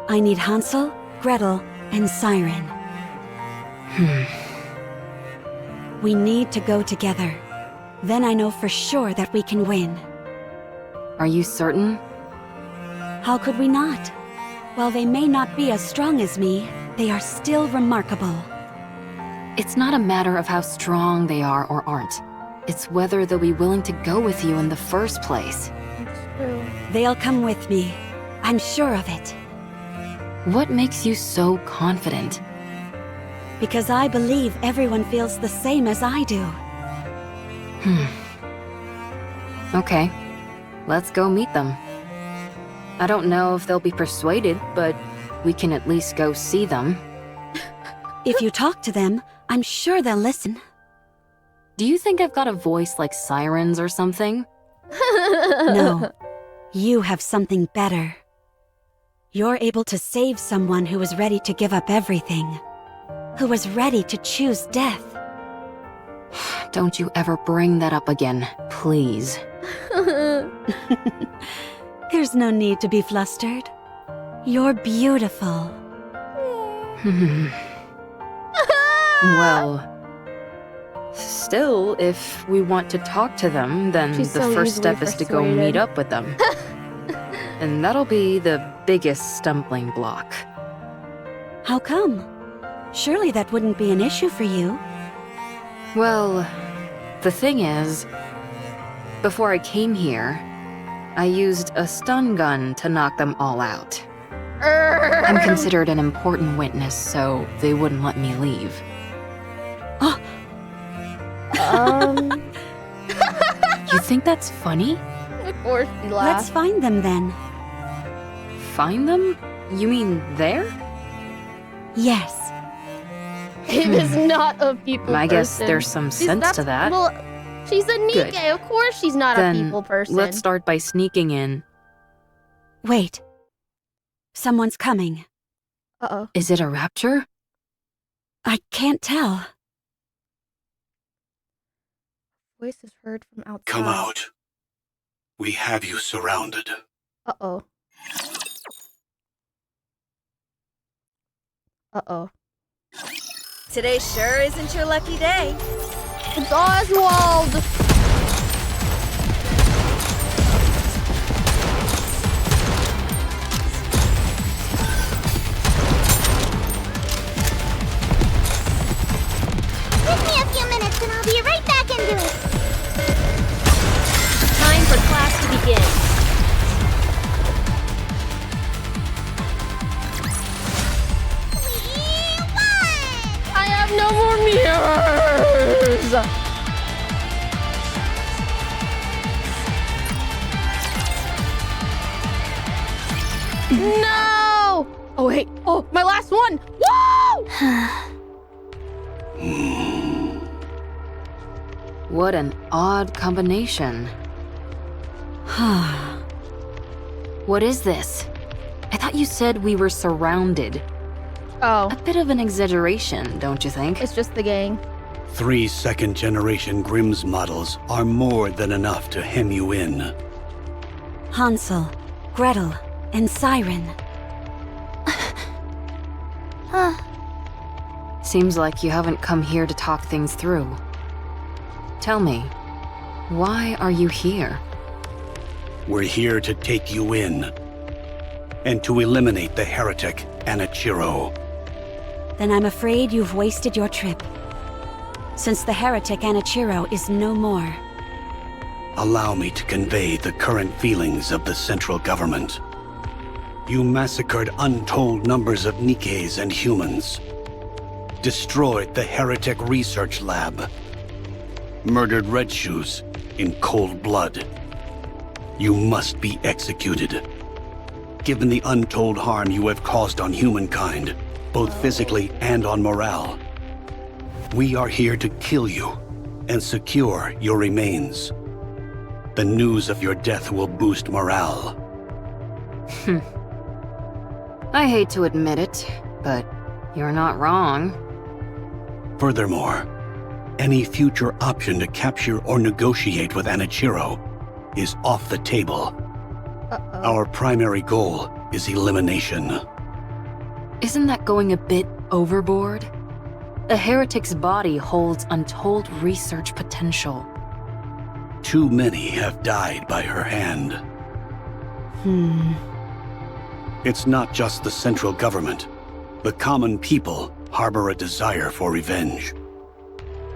Speaker 5: I need Hansel, Gretel, and Siren. We need to go together. Then I know for sure that we can win.
Speaker 6: Are you certain?
Speaker 5: How could we not? While they may not be as strong as me, they are still remarkable.
Speaker 6: It's not a matter of how strong they are or aren't. It's whether they'll be willing to go with you in the first place.
Speaker 1: That's true.
Speaker 5: They'll come with me. I'm sure of it.
Speaker 6: What makes you so confident?
Speaker 5: Because I believe everyone feels the same as I do.
Speaker 6: Okay, let's go meet them. I don't know if they'll be persuaded, but we can at least go see them.
Speaker 5: If you talk to them, I'm sure they'll listen.
Speaker 6: Do you think I've got a voice like sirens or something?
Speaker 5: No. You have something better. You're able to save someone who is ready to give up everything. Who was ready to choose death.
Speaker 6: Don't you ever bring that up again, please.
Speaker 5: There's no need to be flustered. You're beautiful.
Speaker 6: Well, still, if we want to talk to them, then
Speaker 1: She's
Speaker 6: the
Speaker 1: so
Speaker 6: first
Speaker 1: easily
Speaker 6: step is to go
Speaker 1: persuaded.
Speaker 6: meet up with them. And that'll be the biggest stumbling block.
Speaker 5: How come? Surely that wouldn't be an issue for you.
Speaker 6: Well, the thing is, before I came here, I used a stun gun to knock them all out. I'm considered an important witness, so they wouldn't let me leave. You think that's funny?
Speaker 1: Of course she
Speaker 5: Let's
Speaker 1: laughed.
Speaker 5: find them then.
Speaker 6: Find them? You mean there?
Speaker 5: Yes.
Speaker 1: Eve is not a people person.
Speaker 6: I guess there's some sense
Speaker 1: that's-
Speaker 6: to that.
Speaker 1: Well, she's a Nikke.
Speaker 6: Good.
Speaker 1: Of course she's not
Speaker 6: Then
Speaker 1: a people person.
Speaker 6: let's start by sneaking in.
Speaker 5: Wait. Someone's coming.
Speaker 1: Uh-oh.
Speaker 6: Is it a rapture?
Speaker 5: I can't tell.
Speaker 1: Voice is heard from outside.
Speaker 10: Come out. We have you surrounded.
Speaker 1: Uh-oh. Uh-oh.
Speaker 9: Today sure isn't your lucky day.
Speaker 1: It's Oswald!
Speaker 7: Give me a few minutes and I'll be right back into it.
Speaker 8: Time for class to begin.
Speaker 1: I have no more mirrors! No! Oh, wait. Oh, my last one! Woo!
Speaker 6: What an odd combination. What is this? I thought you said we were surrounded.
Speaker 1: Oh,
Speaker 6: A bit of an exaggeration, don't you think?
Speaker 1: it's just the gang.
Speaker 10: 3 second-generation Grimm's models are more than enough to hem you in.
Speaker 5: Hansel, Gretel, and Siren.
Speaker 6: Seems like you haven't come here to talk things through. Tell me, why are you here?
Speaker 10: We're here to take you in. And to eliminate the heretic Anichiro.
Speaker 5: Then I'm afraid you've wasted your trip. Since the heretic Anichiro is no more.
Speaker 10: Allow me to convey the current feelings of the central government. You massacred untold numbers of Nikkes and humans. Destroyed the heretic research lab. Murdered Red Shoes in cold blood. You must be executed. Given the untold harm you have caused on humankind, both physically and on morale, we are here to kill you and secure your remains. The news of your death will boost morale.
Speaker 6: I hate to admit it, but you're not wrong.
Speaker 10: Furthermore, any future option to capture or negotiate with Anichiro is off the table.
Speaker 1: Uh-oh.
Speaker 10: Our primary goal is elimination.
Speaker 6: Isn't that going a bit overboard? A heretic's body holds untold research potential.
Speaker 10: Too many have died by her hand. It's not just the central government. The common people harbor a desire for revenge.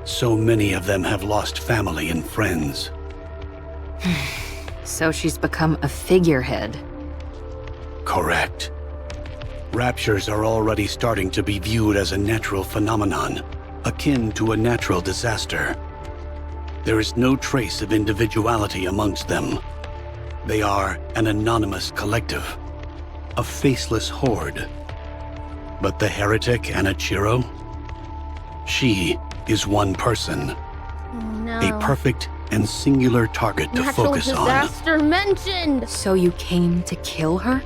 Speaker 10: So many of them have lost family and friends.
Speaker 6: So she's become a figurehead.
Speaker 10: Correct. Raptures are already starting to be viewed as a natural phenomenon, akin to a natural disaster. There is no trace of individuality amongst them. They are an anonymous collective, a faceless horde, But the heretic Anachiro? She is one person.
Speaker 1: Oh, no.
Speaker 10: A perfect and singular target to
Speaker 1: Natural
Speaker 10: focus on.
Speaker 1: disaster mentioned.
Speaker 6: So you came to kill her?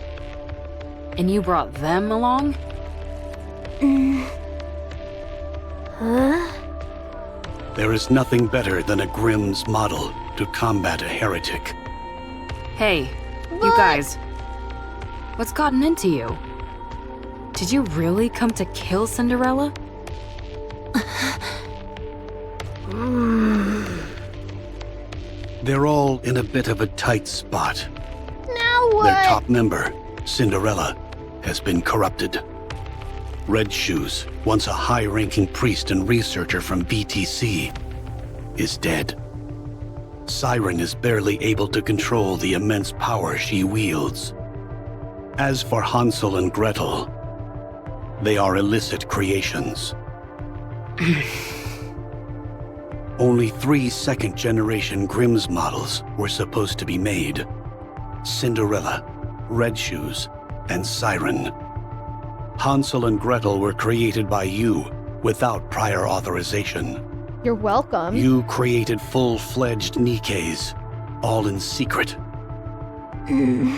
Speaker 6: And you brought them along?
Speaker 7: Huh?
Speaker 10: There is nothing better than a Grimm's model to combat a heretic.
Speaker 6: Hey, you guys. What's gotten into you? Did you really come to kill Cinderella?
Speaker 10: They're all in a bit of a tight spot.
Speaker 1: Now what?
Speaker 10: Their top member, Cinderella, has been corrupted. Red Shoes, once a high-ranking priest and researcher from BTC, is dead. Siren is barely able to control the immense power she wields. As for Hansel and Gretel, they are illicit creations. Only 3 second-generation Grimm's models were supposed to be made. Cinderella, Red Shoes, and Siren. Hansel and Gretel were created by you without prior authorization.
Speaker 1: You're welcome.
Speaker 10: You created full-fledged Nikkes, all in secret. You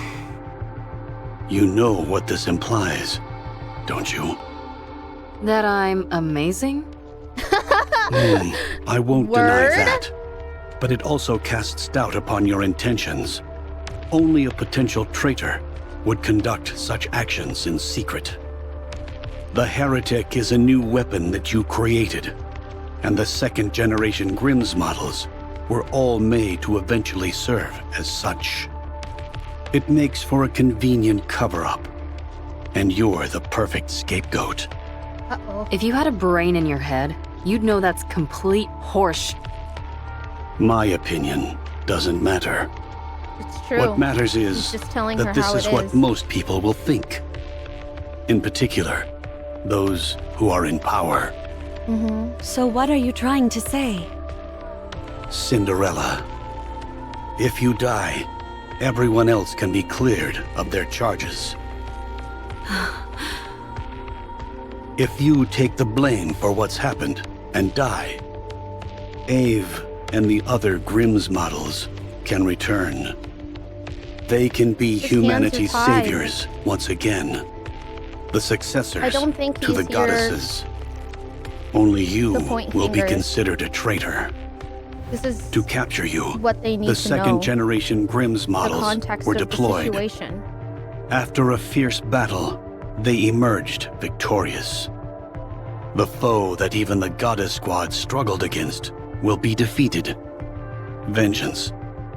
Speaker 10: know what this implies, don't you?
Speaker 6: That I'm amazing?
Speaker 10: I won't
Speaker 1: Word?
Speaker 10: deny that. But it also casts doubt upon your intentions. Only a potential traitor would conduct such actions in secret. The heretic is a new weapon that you created, and the second-generation Grimm's models were all made to eventually serve as such. It makes for a convenient cover-up, and you're the perfect scapegoat.
Speaker 1: Uh-oh.
Speaker 6: If you had a brain in your head, you'd know that's complete horse.
Speaker 10: My opinion doesn't matter.
Speaker 1: It's true.
Speaker 10: What matters
Speaker 1: He's
Speaker 10: is
Speaker 1: just telling her
Speaker 10: that this
Speaker 1: how
Speaker 10: is
Speaker 1: it
Speaker 10: what
Speaker 1: is.
Speaker 10: most people will think. In particular, those who are in power.
Speaker 5: So what are you trying to say?
Speaker 10: Cinderella. If you die, everyone else can be cleared of their charges. If you take the blame for what's happened and die, Ave and the other Grimm's models can return. They can be
Speaker 1: His hands
Speaker 10: humanity's
Speaker 1: are tied.
Speaker 10: saviors once again. The successors
Speaker 1: I don't think
Speaker 10: to the
Speaker 1: he's your-
Speaker 10: goddesses. Only you
Speaker 1: The point
Speaker 10: will be
Speaker 1: fingers.
Speaker 10: considered a traitor.
Speaker 1: This is
Speaker 10: To capture you,
Speaker 1: what they need
Speaker 10: the
Speaker 1: to know.
Speaker 10: second-generation Grimm's
Speaker 1: The
Speaker 10: models
Speaker 1: context
Speaker 10: were
Speaker 1: of
Speaker 10: deployed.
Speaker 1: the situation.
Speaker 10: After a fierce battle, they emerged victorious. The foe that even the Goddess Squad struggled against will be defeated. Vengeance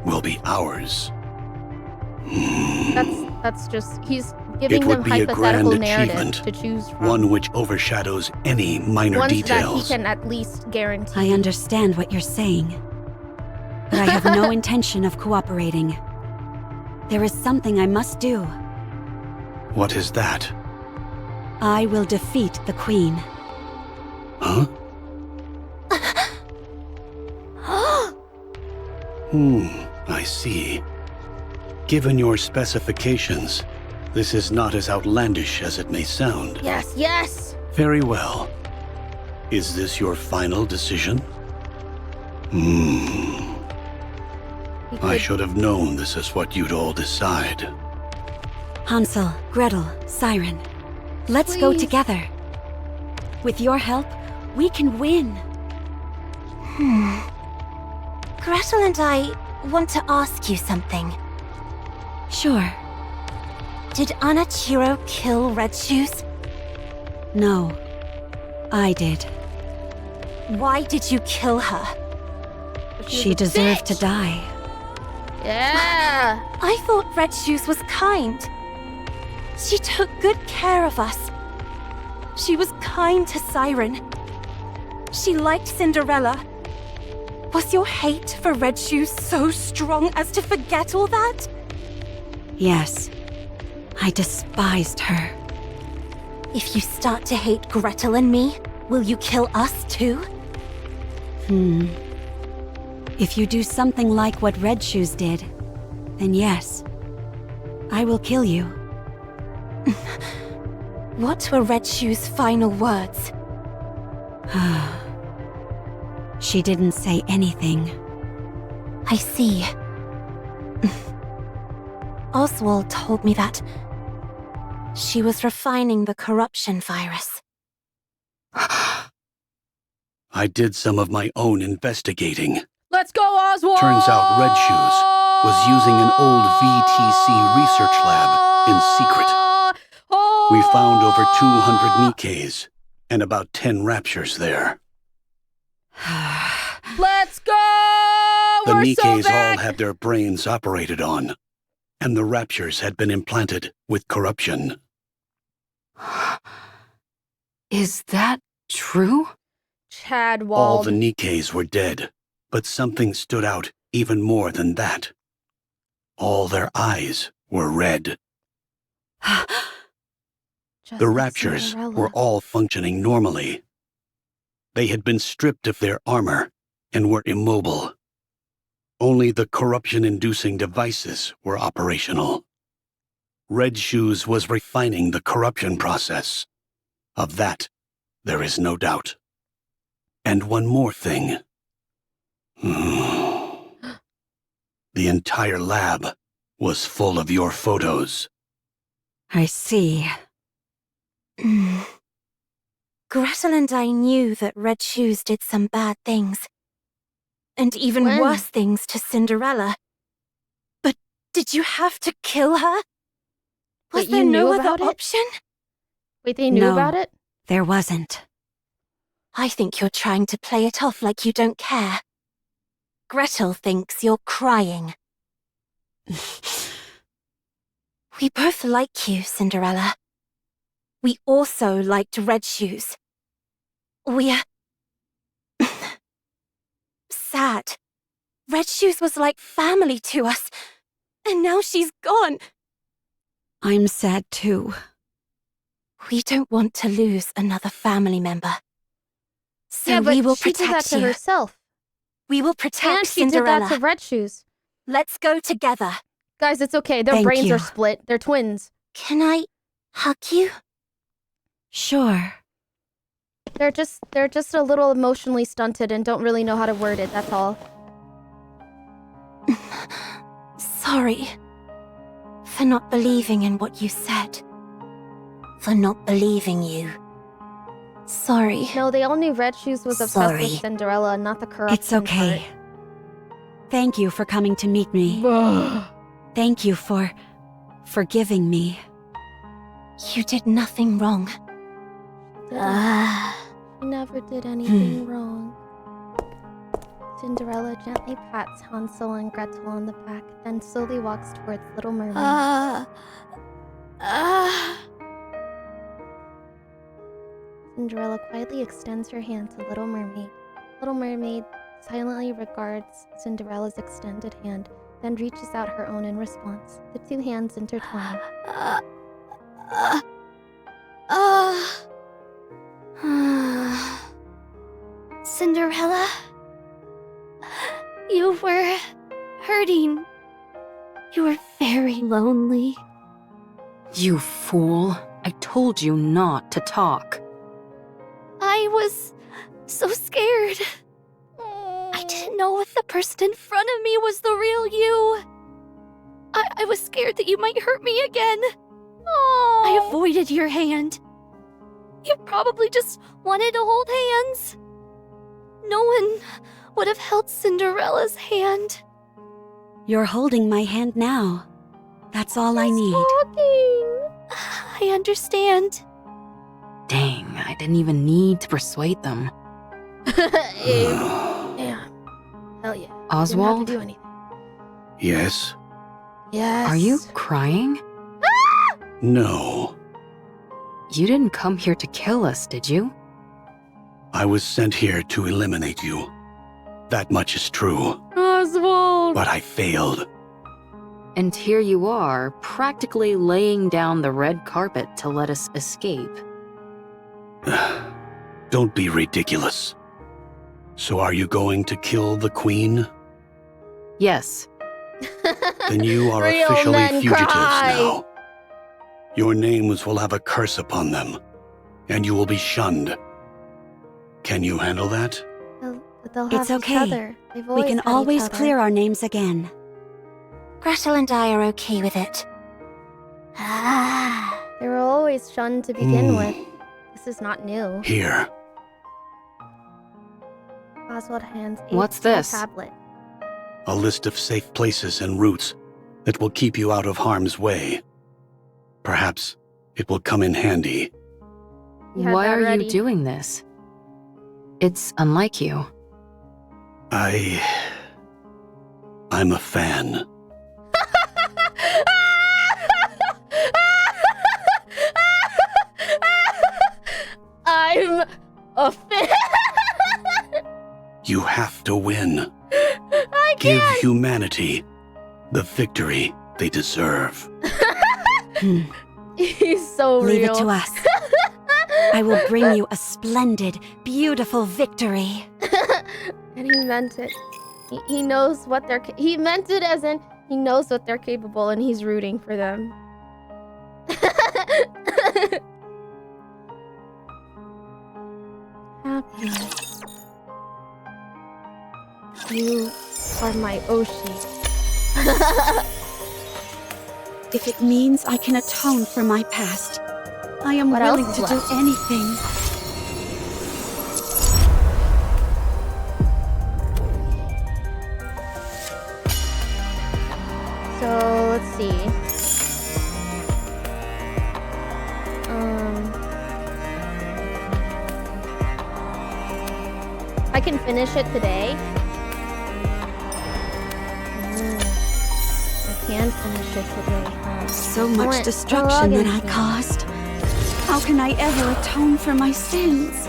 Speaker 10: will be ours.
Speaker 1: That's just he's giving
Speaker 10: It would
Speaker 1: them
Speaker 10: be a
Speaker 1: hypothetical
Speaker 10: grand
Speaker 1: narratives
Speaker 10: achievement,
Speaker 1: to choose from.
Speaker 10: one which overshadows any minor
Speaker 1: Ones
Speaker 10: details.
Speaker 1: that he can at least guarantee.
Speaker 5: I understand what you're saying, but I have no intention of cooperating. There is something I must do.
Speaker 10: What is that?
Speaker 5: I will defeat the Queen.
Speaker 10: Huh? I see. Given your specifications, this is not as outlandish as it may sound.
Speaker 1: Yes, yes.
Speaker 10: Very well. Is this your final decision?
Speaker 1: He
Speaker 10: I
Speaker 1: could-
Speaker 10: should have known this is what you'd all decide.
Speaker 5: Hansel, Gretel, Siren, let's go
Speaker 1: Please.
Speaker 5: together. With your help, we can win.
Speaker 7: Gretel and I want to ask you something.
Speaker 5: Sure.
Speaker 7: Did Anachiro kill Red Shoes?
Speaker 5: No. I did.
Speaker 7: Why did you kill her?
Speaker 1: was
Speaker 5: She
Speaker 1: a
Speaker 5: deserved to
Speaker 1: bitch.
Speaker 5: die.
Speaker 1: Yeah.
Speaker 7: I thought Red Shoes was kind. She took good care of us. She was kind to Siren. She liked Cinderella. Was your hate for Red Shoes so strong as to forget all that?
Speaker 5: Yes. I despised her.
Speaker 7: If you start to hate Gretel and me, will you kill us too?
Speaker 5: If you do something like what Red Shoes did, then yes. I will kill you.
Speaker 7: What were Red Shoe's final words?
Speaker 5: She didn't say anything.
Speaker 7: I see. Oswald told me that she was refining the corruption virus.
Speaker 10: I did some of my own investigating.
Speaker 8: Let's go, Oswald!
Speaker 10: Turns out Red Shoes was using an old VTC research lab in secret. We found over 200 Nikkes and about 10 raptures there.
Speaker 8: Let's go!
Speaker 10: The
Speaker 8: We're
Speaker 10: Nikkes
Speaker 8: so
Speaker 10: all
Speaker 8: back!
Speaker 10: had their brains operated on, and the raptures had been implanted with corruption.
Speaker 6: Is that true?
Speaker 8: Chadwald.
Speaker 10: All the Nikkes were dead, but something stood out even more than that. All their eyes were red.
Speaker 1: Just
Speaker 10: The
Speaker 1: like
Speaker 10: raptures
Speaker 1: Cinderella.
Speaker 10: were all functioning normally. They had been stripped of their armor and were immobile. Only the corruption-inducing devices were operational. Red Shoes was refining the corruption process. Of that, there is no doubt. And one more thing. The entire lab was full of your photos.
Speaker 5: I see.
Speaker 7: Gretel and I knew that Red Shoes did some bad things. And even
Speaker 1: When?
Speaker 7: worse things to Cinderella. But did you have to kill her? Was
Speaker 1: Wait,
Speaker 7: there
Speaker 1: you
Speaker 7: no
Speaker 1: knew
Speaker 7: other
Speaker 1: about it?
Speaker 7: option?
Speaker 1: Wait, they knew
Speaker 5: No.
Speaker 1: about it?
Speaker 5: There wasn't.
Speaker 7: I think you're trying to play it off like you don't care. Gretel thinks you're crying. We both like you, Cinderella. We also liked Red Shoes. We're sad. Red Shoes was like family to us, and now she's gone.
Speaker 5: I'm sad too.
Speaker 7: We don't want to lose another family member. So
Speaker 1: yeah, but
Speaker 7: we will
Speaker 1: she did that
Speaker 7: protect
Speaker 1: to
Speaker 7: you.
Speaker 1: herself.
Speaker 7: We will protect
Speaker 1: And she
Speaker 7: Cinderella.
Speaker 1: did that to Red Shoes.
Speaker 7: Let's go together.
Speaker 1: Guys, it's okay. Their
Speaker 5: Thank
Speaker 1: brains
Speaker 5: you.
Speaker 1: are split. They're twins.
Speaker 7: Can I hug you?
Speaker 5: Sure.
Speaker 1: They're just a little emotionally stunted and don't really know how to word it, that's all.
Speaker 7: Sorry for not believing in what you said. For not believing you. Sorry.
Speaker 1: No, they all knew Red Shoes was obsessed with
Speaker 7: Sorry.
Speaker 1: Cinderella and not the corruption
Speaker 5: It's okay. Thank you for coming to meet me.
Speaker 1: part.
Speaker 5: Thank you for forgiving me.
Speaker 7: You did nothing wrong.
Speaker 1: She never did anything wrong. Cinderella gently pats Hansel and Gretel on the back, then slowly walks towards Little Mermaid. Cinderella quietly extends her hand to Little Mermaid. Little Mermaid silently regards Cinderella's extended hand, then reaches out her own in response. The two hands intertwine.
Speaker 7: Cinderella? You were hurting. You were very lonely.
Speaker 6: You fool. I told you not to talk.
Speaker 7: I was so scared. I didn't know if the person in front of me was the real you. I was scared that you might hurt me again. I avoided your hand. You probably just wanted to hold hands. No one would have held Cinderella's hand.
Speaker 5: You're holding my hand now. That's all I need.
Speaker 7: I understand.
Speaker 6: Dang, I didn't even need to persuade them.
Speaker 1: Damn. Hell yeah. Didn't have to
Speaker 6: Oswald,
Speaker 1: do anything.
Speaker 10: Yes?
Speaker 1: Yes.
Speaker 6: are you crying?
Speaker 10: No.
Speaker 6: You didn't come here to kill us, did you?
Speaker 10: I was sent here to eliminate you. That much is true.
Speaker 1: Oswald?
Speaker 10: But I failed.
Speaker 6: And here you are, practically laying down the red carpet to let us escape.
Speaker 10: Don't be ridiculous. So are you going to kill the queen?
Speaker 6: Yes.
Speaker 10: Then you are
Speaker 1: Real
Speaker 10: officially
Speaker 1: men
Speaker 10: fugitives
Speaker 1: cry.
Speaker 10: now. Your names will have a curse upon them, and you will be shunned. Can you handle that?
Speaker 1: They'll have
Speaker 5: It's
Speaker 1: each
Speaker 5: okay.
Speaker 1: other. They've
Speaker 5: We
Speaker 1: always
Speaker 5: can
Speaker 1: had each
Speaker 5: always
Speaker 1: other.
Speaker 5: clear our names again.
Speaker 4: Gretel and I are okay with it. Ah.
Speaker 1: They were always shunned to begin with. This is not new.
Speaker 10: Here.
Speaker 1: Oswald hands a
Speaker 6: What's
Speaker 1: small
Speaker 6: this?
Speaker 1: tablet.
Speaker 10: A list of safe places and routes that will keep you out of harm's way. Perhaps it will come in handy.
Speaker 1: You had
Speaker 6: Why
Speaker 1: that
Speaker 6: are
Speaker 1: ready.
Speaker 6: you doing this? It's unlike you.
Speaker 10: I'm a fan.
Speaker 1: I'm a fan.
Speaker 10: You have to win.
Speaker 1: I
Speaker 10: Give
Speaker 1: can't.
Speaker 10: humanity the victory they deserve.
Speaker 1: He's so
Speaker 5: Leave
Speaker 1: real.
Speaker 5: it to us. I will bring you a splendid, beautiful victory.
Speaker 1: And he meant it. He knows what they're. He meant it as in he knows what they're capable, and he's rooting for them. Happiness. You are my Oshi.
Speaker 5: If it means I can atone for my past, I am
Speaker 1: What
Speaker 5: willing
Speaker 1: else
Speaker 5: to
Speaker 1: is
Speaker 5: do
Speaker 1: left?
Speaker 5: anything.
Speaker 1: So let's see. I can finish it today. I can finish it today.
Speaker 5: So
Speaker 1: I
Speaker 5: much
Speaker 1: went
Speaker 5: destruction that I
Speaker 1: jogging.
Speaker 5: caused. How can I ever atone for my sins?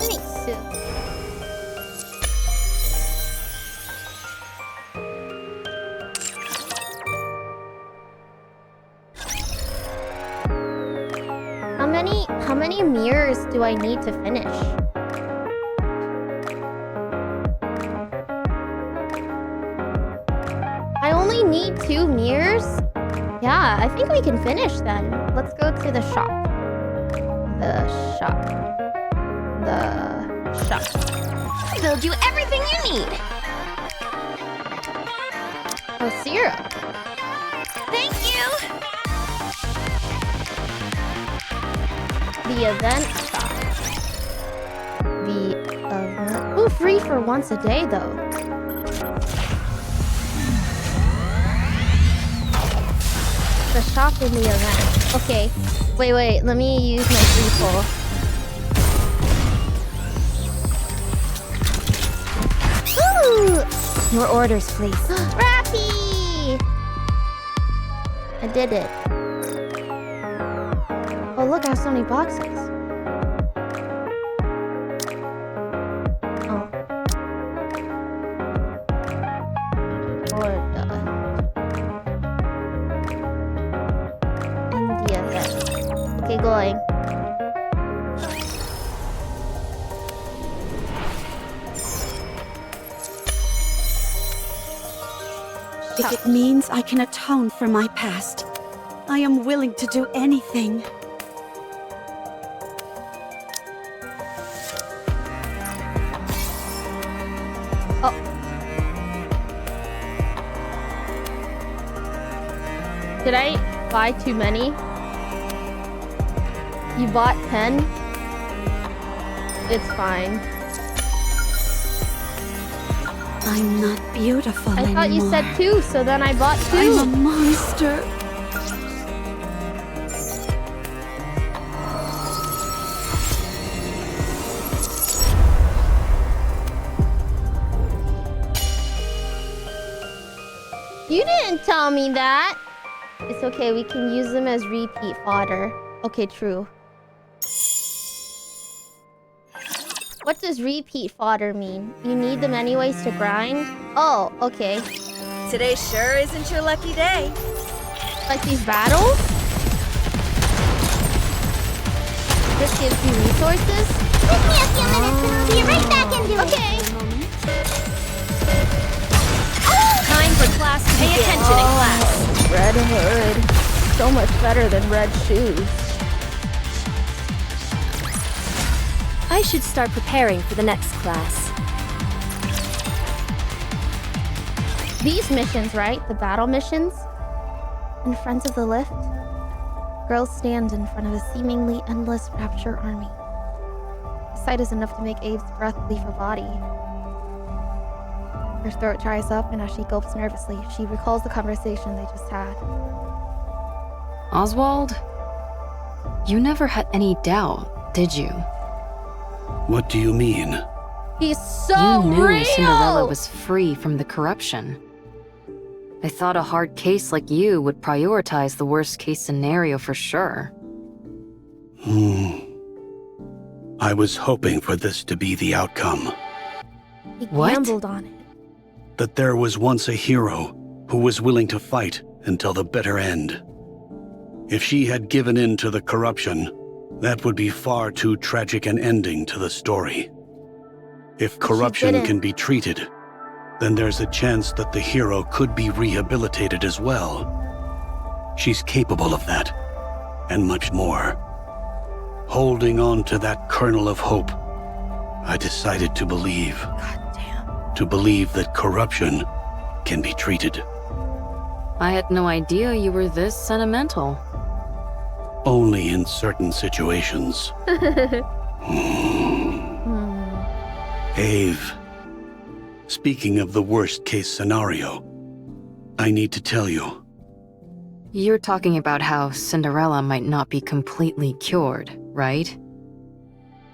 Speaker 1: Nice. How many mirrors do I need to finish? I only need 2 mirrors? Yeah, I think we can finish then. Let's go to the shop. The shop. The shop.
Speaker 8: They'll do everything you need.
Speaker 1: Oh, syrup.
Speaker 8: Thank you.
Speaker 1: The event shop. The event. Ooh, free for once a day though. The shop in the event. Okay. Wait. Let me use my free pull. Ooh!
Speaker 4: Your orders, please.
Speaker 1: Rappy! I did it. Oh, look, I have so many boxes. Oh. India then. Okay, going.
Speaker 5: If it means I can atone for my past, I am willing to do anything.
Speaker 1: Did I buy too many? You bought 10? It's fine.
Speaker 5: I'm not beautiful
Speaker 1: I
Speaker 5: anymore.
Speaker 1: thought you said 2, so then I bought 2.
Speaker 5: I'm a monster.
Speaker 1: You didn't tell me that. It's okay, we can use them as repeat fodder. Okay, true. What does repeat fodder mean? You need them anyways to grind? Oh, okay.
Speaker 9: Today sure isn't your lucky day.
Speaker 1: Like these battles? This gives you resources?
Speaker 11: Give me a few minutes and I'll be right back in
Speaker 1: Okay.
Speaker 8: Time for class to Pay attention in class.
Speaker 1: Red hood. So much better than red shoes.
Speaker 8: I should start preparing for the next class.
Speaker 1: These missions, right? The battle missions? In front of the lift? Girls stand in front of a seemingly endless rapture army. The sight is enough to make Abe's breath leave her body. Her throat dries up, and as she gulps nervously, she recalls the conversation they just had.
Speaker 6: Oswald? You never had any doubt, did you?
Speaker 10: What do you mean?
Speaker 1: He's so
Speaker 6: You knew
Speaker 1: real!
Speaker 6: Cinderella was free from the corruption. I thought a hard case like you would prioritize the worst case scenario for sure.
Speaker 10: I was hoping for this to be the outcome.
Speaker 1: He
Speaker 6: What?
Speaker 1: gambled on it.
Speaker 10: That there was once a hero who was willing to fight until the bitter end. If she had given in to the corruption, that would be far too tragic an ending to the story. If corruption
Speaker 1: didn't.
Speaker 10: can be treated, then there's a chance that the hero could be rehabilitated as well. She's capable of that, and much more. Holding on to that kernel of hope, I decided to believe.
Speaker 1: God damn.
Speaker 10: To believe that corruption can be treated.
Speaker 6: I had no idea you were this sentimental.
Speaker 10: Only in certain situations. Ave, speaking of the worst case scenario, I need to tell you.
Speaker 6: You're talking about how Cinderella might not be completely cured, right?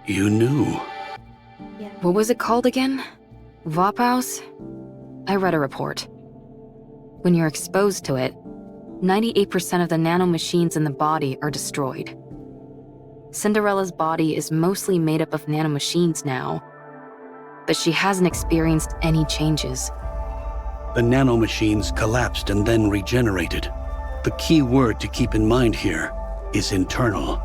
Speaker 10: You knew.
Speaker 6: What was it called again? VODs? I read a report. When you're exposed to it, 98% of the nanomachines in the body are destroyed. Cinderella's body is mostly made up of nanomachines now, but she hasn't experienced any changes.
Speaker 10: The nanomachines collapsed and then regenerated. The key word to keep in mind here is internal.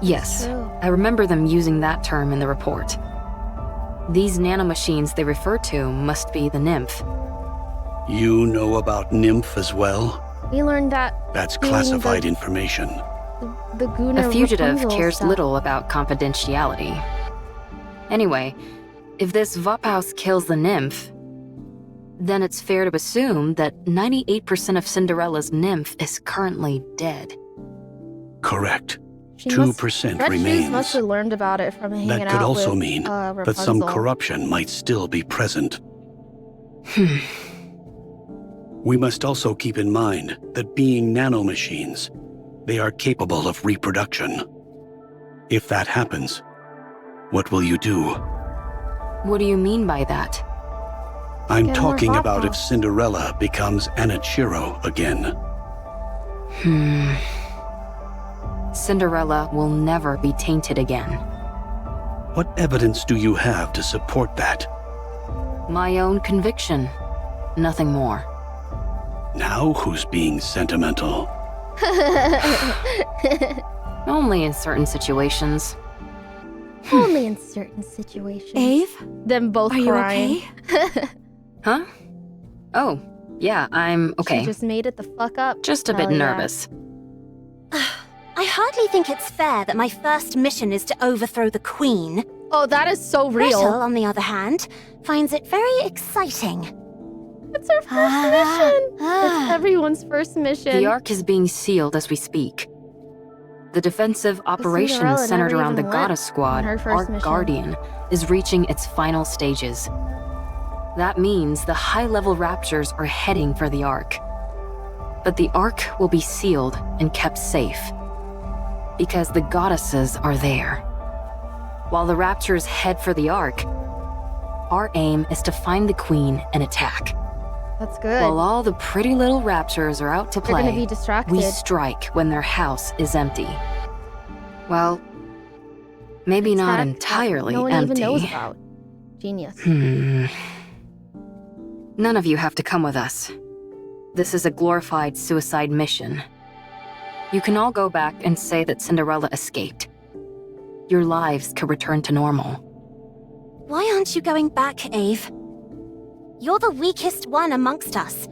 Speaker 6: Yes,
Speaker 1: True.
Speaker 6: I remember them using that term in the report. These nanomachines they refer to must be the nymph.
Speaker 10: You know about Nymph as well?
Speaker 1: We learned that
Speaker 10: That's
Speaker 1: doing
Speaker 10: classified
Speaker 1: the-
Speaker 10: information.
Speaker 1: the Guna
Speaker 6: A fugitive
Speaker 1: Rapunzel
Speaker 6: cares
Speaker 1: stuff.
Speaker 6: little about confidentiality. Anyway, if this VODs kills the nymph, then it's fair to assume that 98% of Cinderella's nymph is currently dead.
Speaker 10: Correct.
Speaker 1: She
Speaker 10: 2%
Speaker 1: Red Shoes
Speaker 10: remains.
Speaker 1: must have learned about it from hanging
Speaker 10: That could
Speaker 1: out
Speaker 10: also
Speaker 1: with,
Speaker 10: mean that
Speaker 1: Rapunzel.
Speaker 10: some corruption might still be present. We must also keep in mind that being nanomachines, they are capable of reproduction. If that happens, what will you do?
Speaker 6: What do you mean by that?
Speaker 10: I'm
Speaker 1: Get more
Speaker 10: talking about if
Speaker 1: Vapas.
Speaker 10: Cinderella becomes Anichiro again.
Speaker 6: Cinderella will never be tainted again.
Speaker 10: What evidence do you have to support that?
Speaker 6: My own conviction. Nothing more.
Speaker 10: Now who's being sentimental?
Speaker 6: Only in certain situations.
Speaker 1: Only in certain situations.
Speaker 5: Ave,
Speaker 1: Them both
Speaker 5: are you
Speaker 1: crying.
Speaker 5: okay?
Speaker 6: Huh? Oh, yeah, I'm okay.
Speaker 1: She just made it the fuck up.
Speaker 6: Just a bit
Speaker 1: Hell yeah.
Speaker 6: nervous.
Speaker 7: I hardly think it's fair that my first mission is to overthrow the Queen.
Speaker 1: Oh, that is so real.
Speaker 7: Gretel, on the other hand, finds it very exciting.
Speaker 1: It's her first mission. It's everyone's first mission.
Speaker 6: The Ark is being sealed as we speak. The defensive operation
Speaker 1: Cinderella
Speaker 6: centered
Speaker 1: never
Speaker 6: around the
Speaker 1: even
Speaker 6: Goddess
Speaker 1: went
Speaker 6: Squad,
Speaker 1: on her first
Speaker 6: Ark
Speaker 1: mission.
Speaker 6: Guardian, is reaching its final stages. That means the high-level Raptures are heading for the Ark. But the Ark will be sealed and kept safe, because the Goddesses are there. While the Raptures head for the Ark, our aim is to find the Queen and attack.
Speaker 1: That's good.
Speaker 6: While all the pretty little Raptures are out to
Speaker 1: They're gonna
Speaker 6: play,
Speaker 1: be distracted.
Speaker 6: we strike when their house is empty. Well, maybe not
Speaker 1: Attack
Speaker 6: entirely
Speaker 1: no one
Speaker 6: empty.
Speaker 1: even knows about. Genius.
Speaker 6: None of you have to come with us. This is a glorified suicide mission. You can all go back and say that Cinderella escaped. Your lives could return to normal.
Speaker 7: Why aren't you going back, Ave? You're the weakest one amongst us.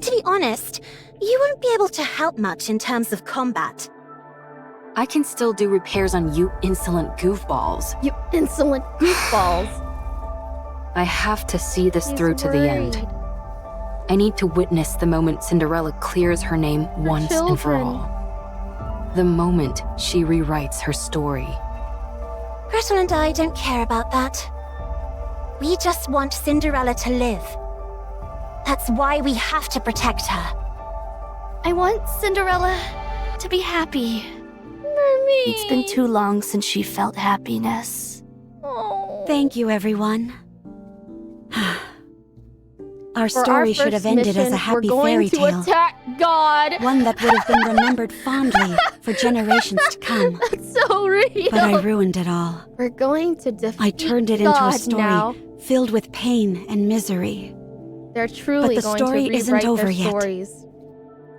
Speaker 7: To be honest, you won't be able to help much in terms of combat.
Speaker 6: I can still do repairs on you insolent goofballs.
Speaker 1: You insolent goofballs.
Speaker 6: I have to see this
Speaker 1: He's
Speaker 6: through to the end.
Speaker 1: worried.
Speaker 6: I need to witness the moment Cinderella clears her name once and for
Speaker 1: children.
Speaker 6: all. The moment she rewrites her story.
Speaker 7: Gretel and I don't care about that. We just want Cinderella to live. That's why we have to protect her.
Speaker 11: I want Cinderella to be happy.
Speaker 1: Mermaid.
Speaker 11: It's been too long since she felt happiness.
Speaker 1: Oh.
Speaker 5: Thank you, everyone. Our
Speaker 1: For
Speaker 5: story
Speaker 1: our
Speaker 5: should have
Speaker 1: first
Speaker 5: ended as
Speaker 1: mission,
Speaker 5: a happy
Speaker 1: we're going
Speaker 5: fairy
Speaker 1: to
Speaker 5: tale.
Speaker 1: attack God.
Speaker 5: One that would have been remembered fondly for generations to come.
Speaker 1: That's so real.
Speaker 5: But I ruined it all.
Speaker 1: We're going to defeat
Speaker 5: I turned it into
Speaker 1: God
Speaker 5: a story
Speaker 1: now.
Speaker 5: filled with pain and misery.
Speaker 1: They're truly
Speaker 5: But the
Speaker 1: going
Speaker 5: story
Speaker 1: to
Speaker 5: isn't
Speaker 1: rewrite
Speaker 5: over
Speaker 1: their
Speaker 5: yet.
Speaker 1: stories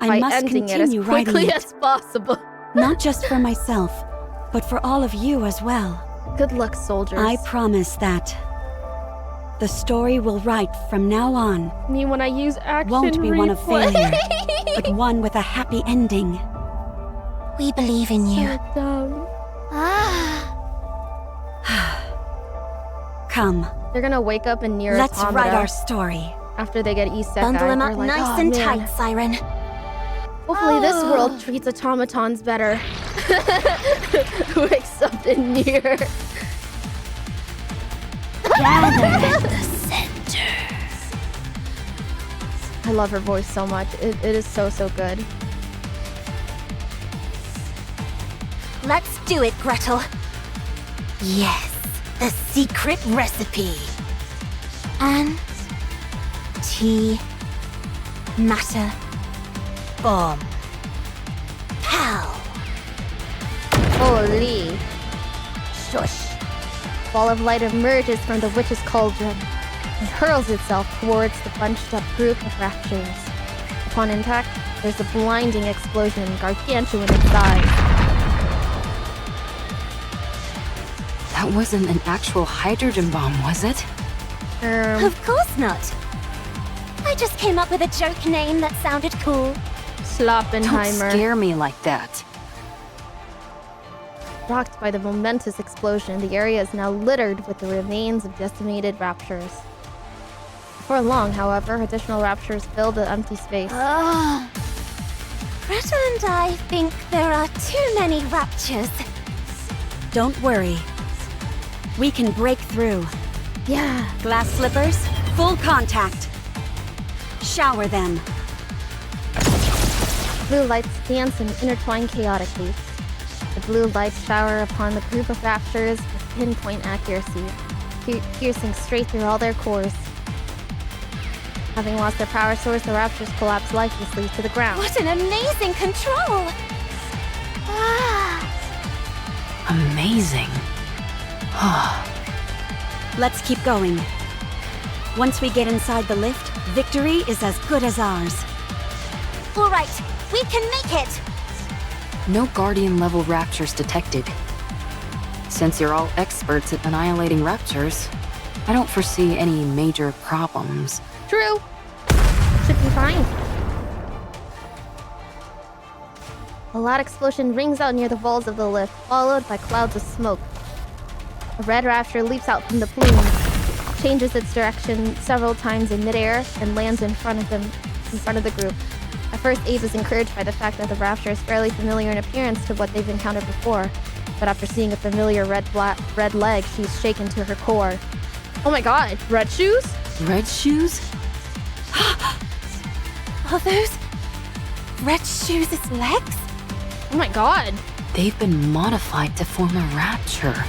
Speaker 5: I
Speaker 1: by
Speaker 5: must
Speaker 1: ending it as
Speaker 5: continue writing
Speaker 1: quickly
Speaker 5: it,
Speaker 1: as possible.
Speaker 5: not just for myself, but for all of you as well.
Speaker 1: Good luck, soldiers.
Speaker 5: I promise that the story we'll write from now on
Speaker 1: I mean, when I use action
Speaker 5: won't be one of
Speaker 1: replay.
Speaker 5: failure, but one with a happy ending.
Speaker 7: We believe in you.
Speaker 1: So dumb.
Speaker 5: Come,
Speaker 1: They're gonna wake up in near
Speaker 5: let's
Speaker 1: automata
Speaker 5: write our story.
Speaker 1: after they get isekai.
Speaker 7: Bundle them
Speaker 1: They're
Speaker 7: up
Speaker 1: like,
Speaker 7: nice
Speaker 1: "Oh,
Speaker 7: and
Speaker 1: man,
Speaker 7: tight, Siren.
Speaker 1: hopefully this world treats automatons better." Wakes up in near.
Speaker 11: Gather at the center.
Speaker 1: I love her voice so much. It is so good.
Speaker 7: Let's do it, Gretel. Yes, the secret recipe. And tea matter bomb. Pow.
Speaker 1: Holy.
Speaker 7: Shush.
Speaker 1: Ball of light emerges from the witch's cauldron and hurls itself towards the bunched up group of raptures. Upon impact, there's a blinding explosion, gargantuan in size.
Speaker 6: That wasn't an actual hydrogen bomb, was it?
Speaker 7: Of course not. I just came up with a joke name that sounded cool.
Speaker 6: Don't
Speaker 1: Sloppenheimer.
Speaker 6: scare me like that.
Speaker 1: Rocked by the momentous explosion, the area is now littered with the remains of decimated raptures. Before long, however, additional raptures fill the empty space.
Speaker 7: Gretel and I think there are too many raptures.
Speaker 5: Don't worry. We can break through.
Speaker 1: Yeah.
Speaker 5: Glass slippers, full contact. Shower them.
Speaker 1: Blue lights dance and intertwine chaotically. The blue lights shower upon the group of raptors with pinpoint accuracy, piercing straight through all their cores. Having lost their power source, the raptors collapse lifelessly to the ground.
Speaker 7: What an amazing control!
Speaker 6: Amazing.
Speaker 5: Let's keep going. Once we get inside the lift, victory is as good as ours.
Speaker 7: All right, we can make it!
Speaker 6: No Guardian-level raptures detected. Since you're all experts at annihilating raptures, I don't foresee any major problems.
Speaker 1: True. Should be fine. A loud explosion rings out near the walls of the lift, followed by clouds of smoke. A red raptor leaps out from the plumes, changes its direction several times in midair, and lands in front of the group. At first, Abe is encouraged by the fact that the raptor is fairly familiar in appearance to what they've encountered before. But after seeing a familiar red leg, she's shaken to her core. Oh my god, red shoes?
Speaker 6: Red shoes?
Speaker 7: Are those red shoes' legs?
Speaker 1: Oh my god.
Speaker 6: They've been modified to form a rapture.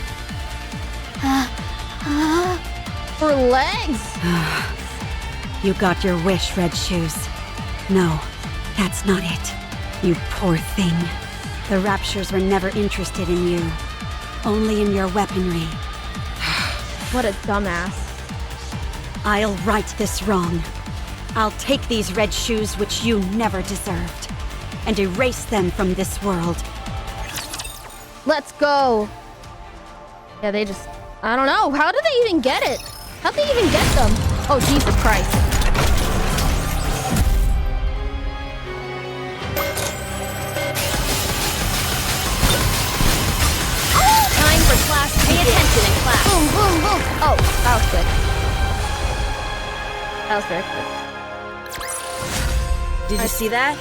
Speaker 1: For legs?
Speaker 5: You got your wish, Red Shoes. No, that's not it. You poor thing. The Raptures were never interested in you. Only in your weaponry.
Speaker 1: What a dumbass.
Speaker 5: I'll right this wrong. I'll take these red shoes which you never deserved, and erase them from this world.
Speaker 1: Let's go. Yeah, they just I don't know. How did they even get it? How'd they even get them? Oh, Jesus Christ.
Speaker 8: Time for class. Pay attention in class.
Speaker 1: Boom, boom, boom. Oh, that was quick. That was very quick.
Speaker 9: Did you see that?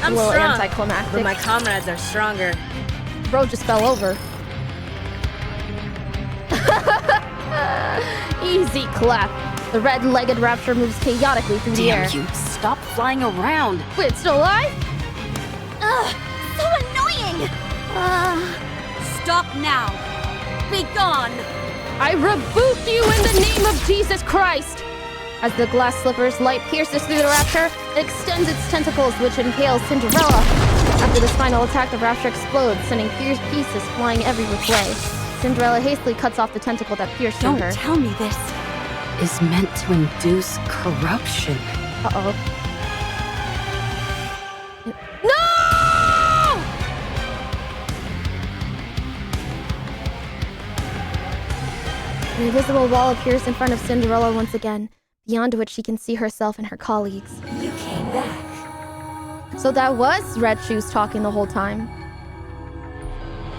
Speaker 9: I'm
Speaker 1: A little
Speaker 9: strong,
Speaker 1: anticlimactic.
Speaker 9: but my comrades are stronger.
Speaker 1: Bro just fell over. Easy clap. The red-legged rapture moves chaotically through the air.
Speaker 6: Damn you, stop flying around.
Speaker 1: Wait, it's still alive?
Speaker 11: Ugh, so annoying!
Speaker 5: Stop now! Be gone!
Speaker 1: I rebuke you in the name of Jesus Christ! As the glass slipper's light pierces through the rapture, it extends its tentacles, which impales Cinderella. After this final attack, the rapture explodes, sending fierce pieces flying every which way. Cinderella hastily cuts off the tentacle that pierced through her.
Speaker 5: Don't tell me this.
Speaker 6: Is meant to induce corruption.
Speaker 1: Uh-oh. No! An invisible wall appears in front of Cinderella once again, beyond which she can see herself and her colleagues.
Speaker 12: You came back.
Speaker 1: So that was Red Shoes talking the whole time.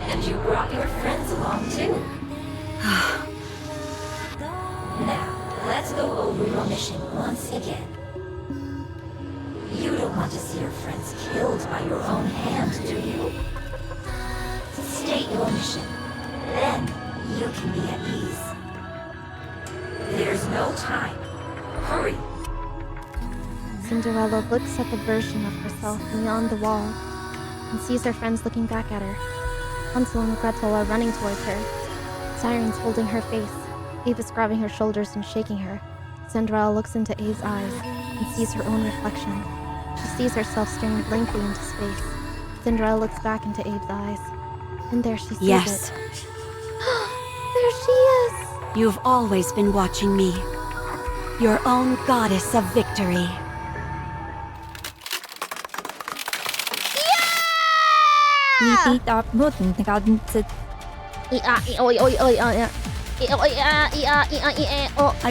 Speaker 12: And you brought your friends along too. Now, let's go over your mission once again. You don't want to see your friends killed by your own hand, do you? State your mission. Then you can be at ease. There's no time. Hurry.
Speaker 1: Cinderella looks at the version of herself beyond the wall and sees her friends looking back at her. Hansel and Gretel are running towards her. Siren's holding her face. Eve is grabbing her shoulders and shaking her. Cinderella looks into Eve's eyes and sees her own reflection. She sees herself staring blankly into space. Cinderella looks back into Eve's eyes. And there she sees
Speaker 5: Yes.
Speaker 1: it. There she is!
Speaker 5: You've always been watching me. Your own goddess of victory. I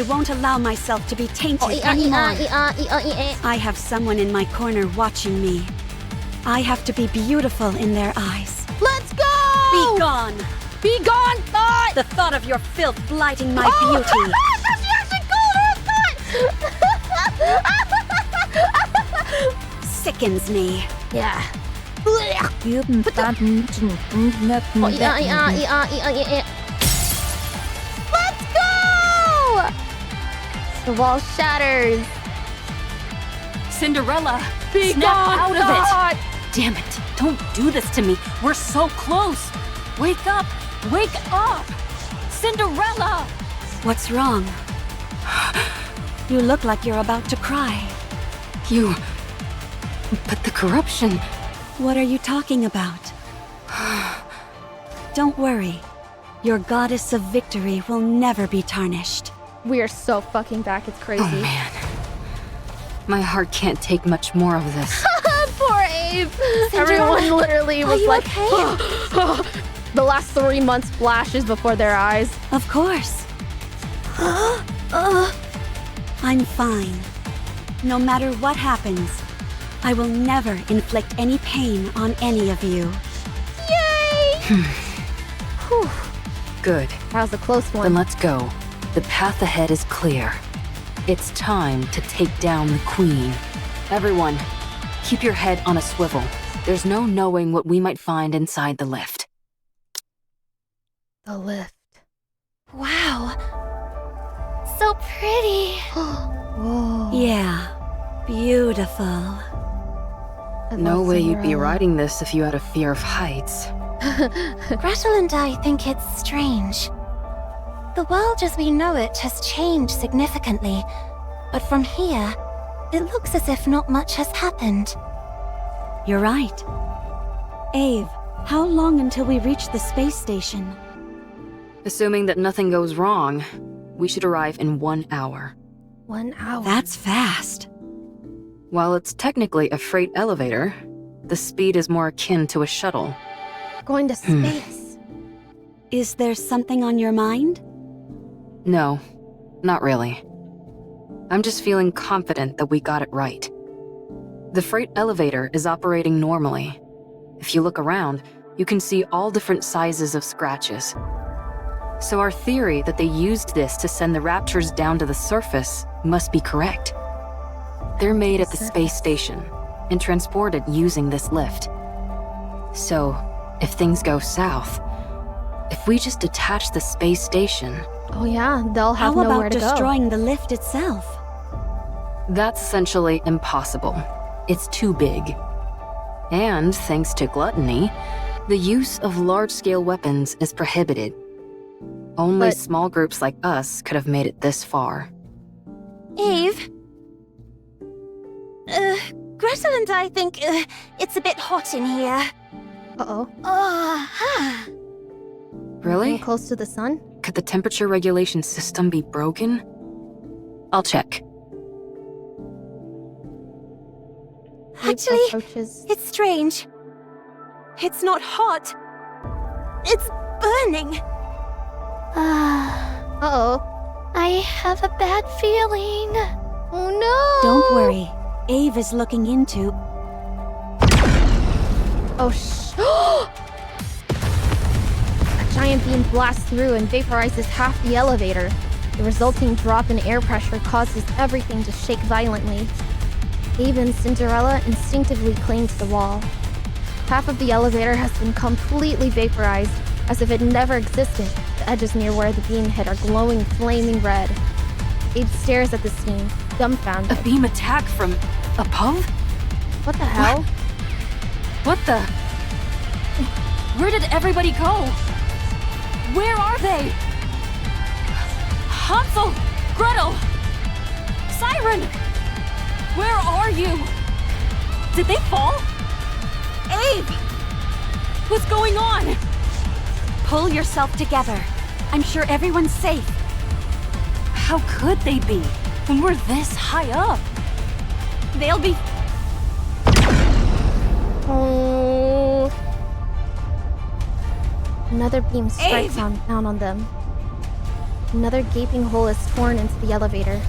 Speaker 5: won't allow myself to be tainted anymore. I have someone in my corner watching me. I have to be beautiful in their eyes.
Speaker 1: Let's go!
Speaker 5: Be gone!
Speaker 1: Be gone, thought!
Speaker 5: The thought of your filth blighting my beauty.
Speaker 1: She actually called her a thought!
Speaker 5: Sickens me.
Speaker 1: Yeah. Let's go! The wall shatters.
Speaker 6: Cinderella,
Speaker 1: Be
Speaker 6: snap
Speaker 1: gone,
Speaker 6: out of
Speaker 1: thought!
Speaker 6: it! Damn it, don't do this to me. We're so close. Wake up! Wake up! Cinderella!
Speaker 5: What's wrong? You look like you're about to cry.
Speaker 6: But the corruption...
Speaker 5: What are you talking about? Don't worry. Your goddess of victory will never be tarnished.
Speaker 1: We are so fucking back, it's crazy.
Speaker 6: Oh man. My heart can't take much more of this.
Speaker 1: Poor Abe! Everyone literally was like, the last 3 months flashes before their eyes.
Speaker 5: Of course. I'm fine. No matter what happens, I will never inflict any pain on any of you.
Speaker 1: Yay!
Speaker 6: Good.
Speaker 1: That was a close one.
Speaker 6: Then let's go. The path ahead is clear. It's time to take down the Queen. Everyone, keep your head on a swivel. There's no knowing what we might find inside the lift.
Speaker 1: The lift.
Speaker 11: Wow. So pretty.
Speaker 1: Whoa.
Speaker 5: Yeah, beautiful.
Speaker 1: I
Speaker 6: No
Speaker 1: love
Speaker 6: way you'd be
Speaker 1: Cinderella.
Speaker 6: riding this if you had a fear of heights.
Speaker 11: Gretel and I think it's strange. The world as we know it has changed significantly, but from here, it looks as if not much has happened.
Speaker 5: You're right. Ave, how long until we reach the space station?
Speaker 6: Assuming that nothing goes wrong, we should arrive in 1 hour.
Speaker 1: 1 hour.
Speaker 5: That's fast.
Speaker 6: While it's technically a freight elevator, the speed is more akin to a shuttle.
Speaker 1: Going to space.
Speaker 5: Is there something on your mind?
Speaker 6: No, not really. I'm just feeling confident that we got it right. The freight elevator is operating normally. If you look around, you can see all different sizes of scratches. So our theory that they used this to send the Raptures down to the surface must be correct. They're made at the space station and transported using this lift. So, if things go south, if we just detach the space station...
Speaker 1: Oh yeah, they'll have
Speaker 5: How
Speaker 1: nowhere
Speaker 5: about
Speaker 1: to go.
Speaker 5: destroying the lift itself?
Speaker 6: That's essentially impossible. It's too big. And thanks to gluttony, the use of large-scale weapons is prohibited. Only small groups like us could have made it this far.
Speaker 7: Eve? Gretel and I think it's a bit hot in here.
Speaker 1: Uh-oh.
Speaker 6: Really?
Speaker 1: Getting close to the sun?
Speaker 6: Could the temperature regulation system be broken? I'll check.
Speaker 7: Actually, it's strange. It's not hot. It's burning.
Speaker 1: Uh-oh.
Speaker 11: I have a bad feeling.
Speaker 1: Oh no!
Speaker 5: Don't worry. Ave is looking into...
Speaker 1: Oh A giant beam blasts through and vaporizes half the elevator. The resulting drop in air pressure causes everything to shake violently. Eve and Cinderella instinctively cling to the wall. Half of the elevator has been completely vaporized, as if it never existed. The edges near where the beam hit are glowing flaming red. Eve stares at the scene, dumbfounded.
Speaker 6: A beam attack from above?
Speaker 1: What the hell?
Speaker 6: What the? Where did everybody go? Where are they? Hansel! Gretel! Siren! Where are you? Did they fall?
Speaker 7: Ave!
Speaker 6: What's going on?
Speaker 7: Pull yourself together. I'm sure everyone's safe.
Speaker 6: How could they be when we're this high up?
Speaker 7: They'll be...
Speaker 1: Oh. Another beam strikes down on them. Another gaping hole is torn into the elevator.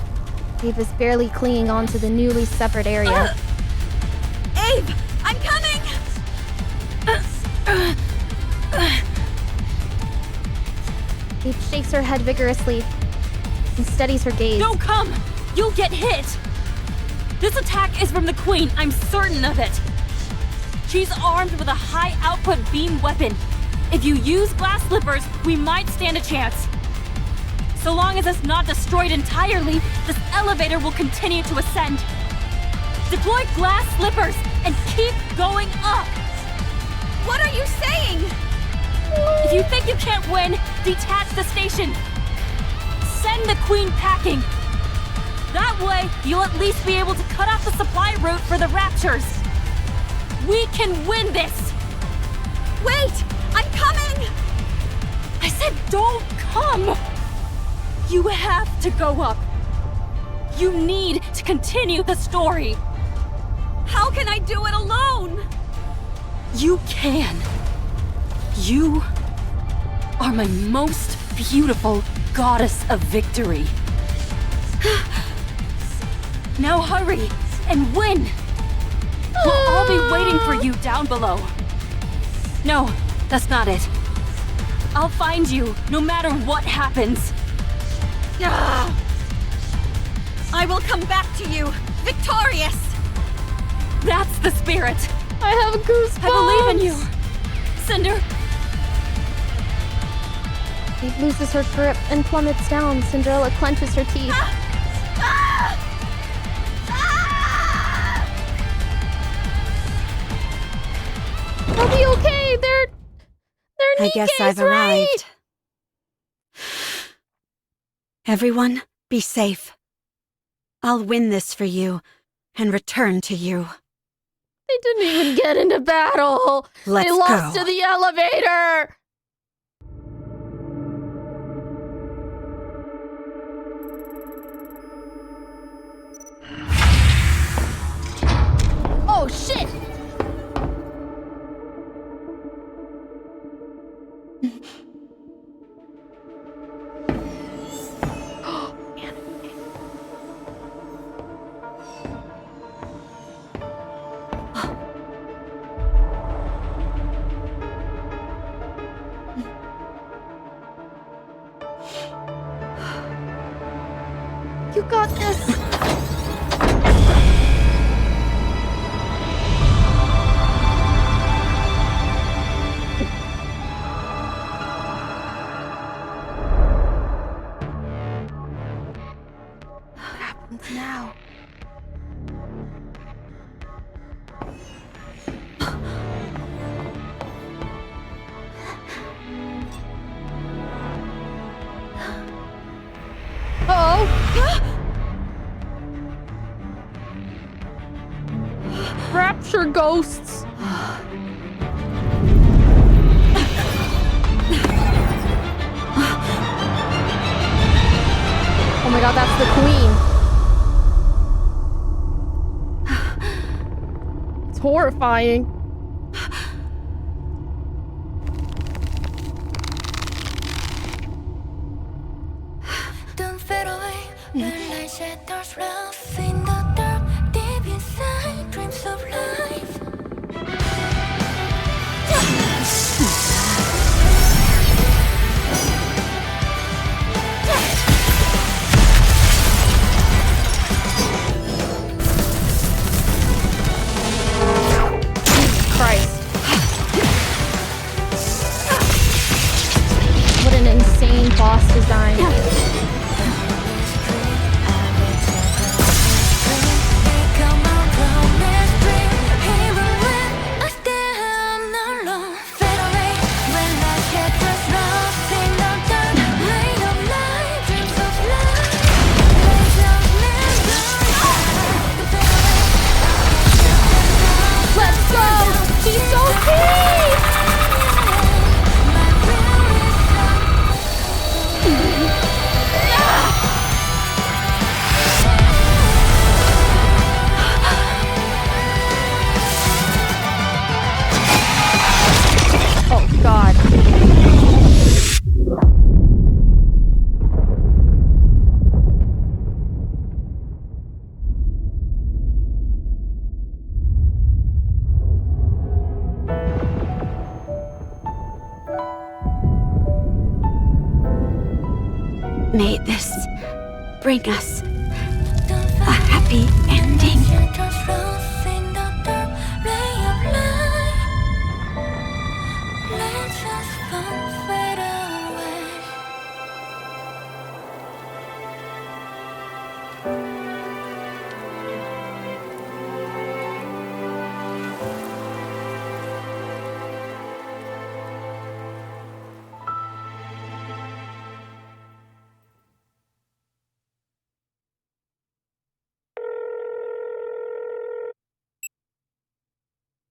Speaker 1: Eve is barely clinging on to the newly severed area.
Speaker 7: Ave! I'm coming!
Speaker 1: Eve shakes her head vigorously and steadies her gaze.
Speaker 6: Don't come! You'll get hit! This attack is from the Queen, I'm certain of it! She's armed with a high-output beam weapon. If you use glass slippers, we might stand a chance. So long as it's not destroyed entirely, this elevator will continue to ascend. Deploy glass slippers and keep going up!
Speaker 7: What are you saying?
Speaker 6: If you think you can't win, detach the station. Send the Queen packing. That way, you'll at least be able to cut off the supply route for the Raptures. We can win this!
Speaker 7: Wait! I'm coming!
Speaker 6: I said don't come! You have to go up. You need to continue the story.
Speaker 7: How can I do it alone?
Speaker 6: You can. You are my most beautiful goddess of victory. Now hurry and win! We'll all be waiting for you down below. No, that's not it. I'll find you no matter what happens.
Speaker 7: I will come back to you, victorious!
Speaker 6: That's the spirit.
Speaker 1: I have goosebumps!
Speaker 6: I believe in you. Cinder.
Speaker 1: Eve loses her grip and plummets down. Cinderella clenches her teeth. They'll be okay. They're
Speaker 5: I guess I've arrived. Everyone, be safe. I'll win this for you and return to you.
Speaker 1: They didn't even get into battle.
Speaker 5: Let's
Speaker 1: they lost
Speaker 5: go.
Speaker 1: to the elevator. Oh shit! got this.
Speaker 7: What happens now?
Speaker 1: Rapture ghosts. Oh my god, that's the queen. It's horrifying.
Speaker 12: Don't fade away. The light shatters rough in the dark. Deep inside, dreams of life.
Speaker 1: Christ. What an insane boss design. Let's go! He's so sweet! Oh god.
Speaker 5: May this bring us a happy ending.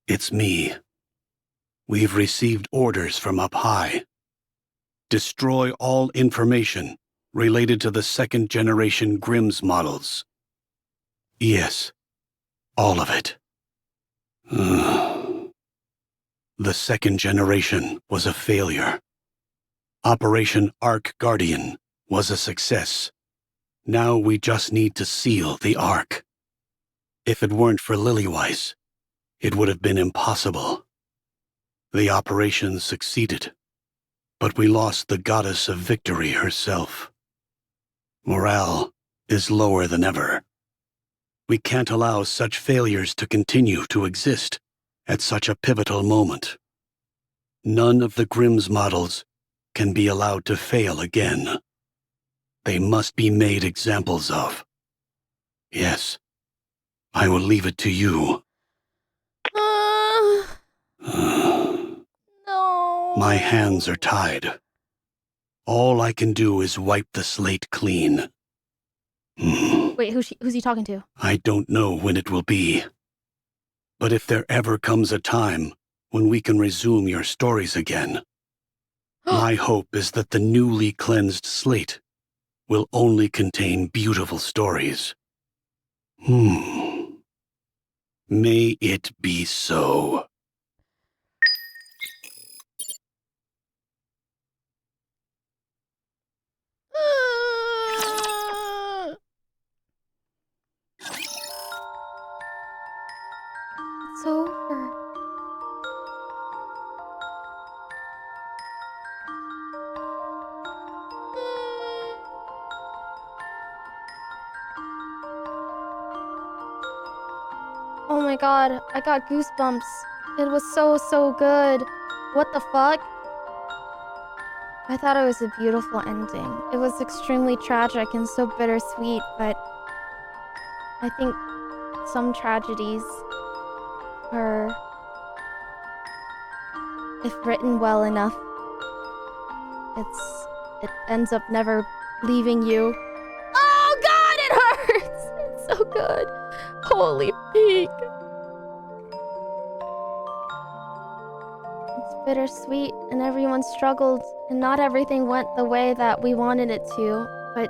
Speaker 10: It's me. We've received orders from up high. Destroy all information related to the second-generation Grimm's models. Yes, all of it. The second generation was a failure. Operation Ark Guardian was a success. Now we just need to seal the Ark. If it weren't for Lilyweiss, it would have been impossible. The operation succeeded, but we lost the goddess of victory herself. Morale is lower than ever. We can't allow such failures to continue to exist at such a pivotal moment. None of the Grimm's models can be allowed to fail again. They must be made examples of. Yes, I will leave it to you.
Speaker 1: No.
Speaker 10: My hands are tied. All I can do is wipe the slate clean.
Speaker 1: Wait, who's he talking to?
Speaker 10: I don't know when it will be. But if there ever comes a time when we can resume your stories again, my hope is that the newly cleansed slate will only contain beautiful stories. May it be so.
Speaker 1: It's over. Oh my god, I got goosebumps. It was so good. What the fuck? I thought it was a beautiful ending. It was extremely tragic and so bittersweet, but I think some tragedies are, if written well enough, it ends up never leaving you. Oh god, it hurts! It's so good. Holy peak. It's bittersweet and everyone struggled and not everything went the way that we wanted it to, but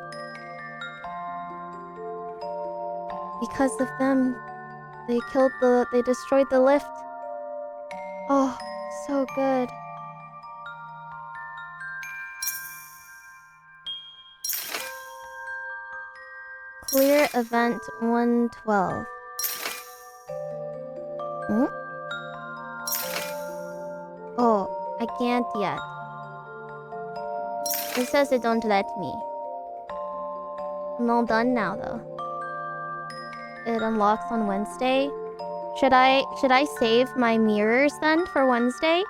Speaker 1: because of them, they destroyed the lift. Oh, so good. Clear event 112. Hmm? Oh, I can't yet. It says it don't let me. I'm all done now though. It unlocks on Wednesday. Should I save my mirrors then for Wednesday?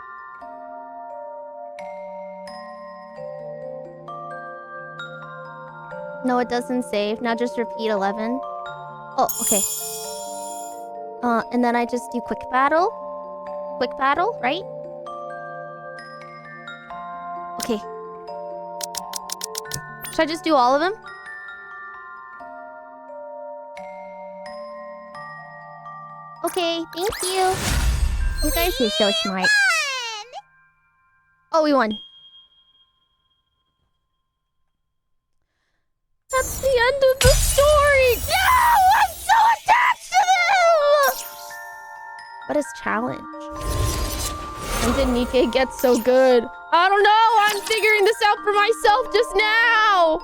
Speaker 1: No, it doesn't save. Now just repeat 11. Oh, okay. And then I just do quick battle. Quick battle, right? Okay. Should I just do all of them? Okay, thank you. You guys are so smart. Oh, we won. That's the end of the story! No! I'm so attached to them! What is challenge? When did Nikke get so good? I don't know! I'm figuring this out for myself just now!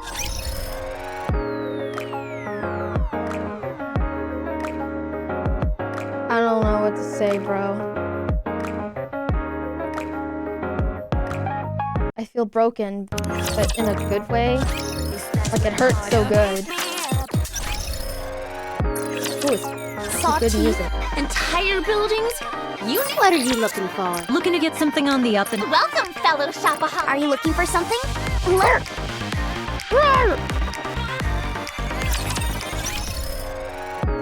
Speaker 1: I don't know what to say, bro. I feel broken, but in a good way. Like, it hurts so good. Ooh, it's good music.
Speaker 13: Entire buildings? What are you looking for?
Speaker 7: Looking to get something on the up and...
Speaker 13: Welcome, fellow shopaholic. Are you looking for something? Lurk!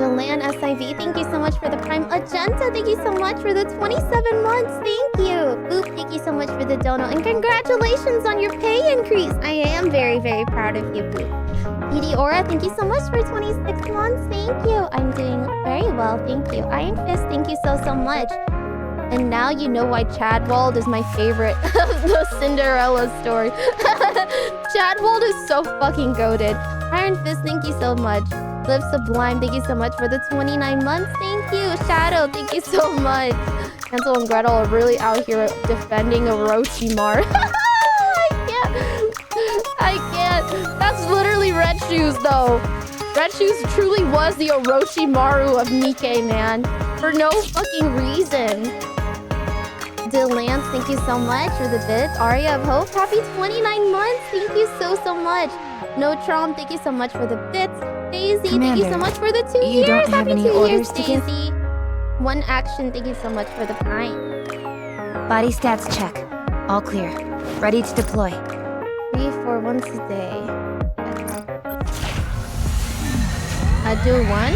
Speaker 1: Delan SIV, thank you so much for the Prime. Agenta, thank you so much for the 27 months. Thank you. Boop, thank you so much for the dono. And congratulations on your pay increase. I am very, very proud of you, Boop. PD Aura, thank you so much for 26 months. Thank you. I'm doing very well. Thank you. Iron Fist, thank you so much. And now you know why Chadwald is my favorite of the Cinderella story. Chadwald is so fucking goated. Iron Fist, thank you so much. Live Sublime, thank you so much for the 29 months. Thank you. Shadow, thank you so much. Hansel and Gretel are really out here defending Orochimaru. I can't. That's literally Red Shoes, though. Red Shoes truly was the Orochimaru of Nikke, man. For no fucking reason. Delance, thank you so much for the bits. Aria of Hope, happy 29 months. Thank you so much. No Trom, thank you so much for the bits. Daisy,
Speaker 4: Commander,
Speaker 1: thank you so much for the 2 years.
Speaker 4: You don't have
Speaker 1: happy
Speaker 4: any
Speaker 1: 2
Speaker 4: orders
Speaker 1: years,
Speaker 4: to give?
Speaker 1: Daisy. One action, thank you so much for the Prime.
Speaker 4: Body stats check. All clear. Ready to deploy.
Speaker 1: 3 for once a day. I do 1.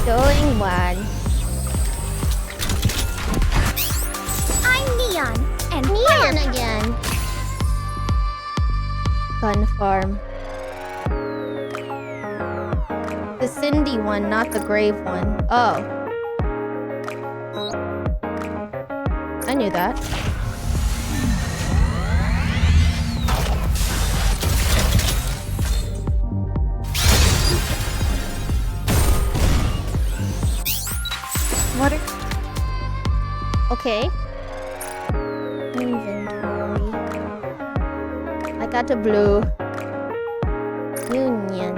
Speaker 1: Doing 1.
Speaker 13: I'm Neon, and
Speaker 1: Neon again. Gun farm. The Cindy one, not the grave one. Oh. I knew that. What are... Okay. Inventory. I got a blue. Union.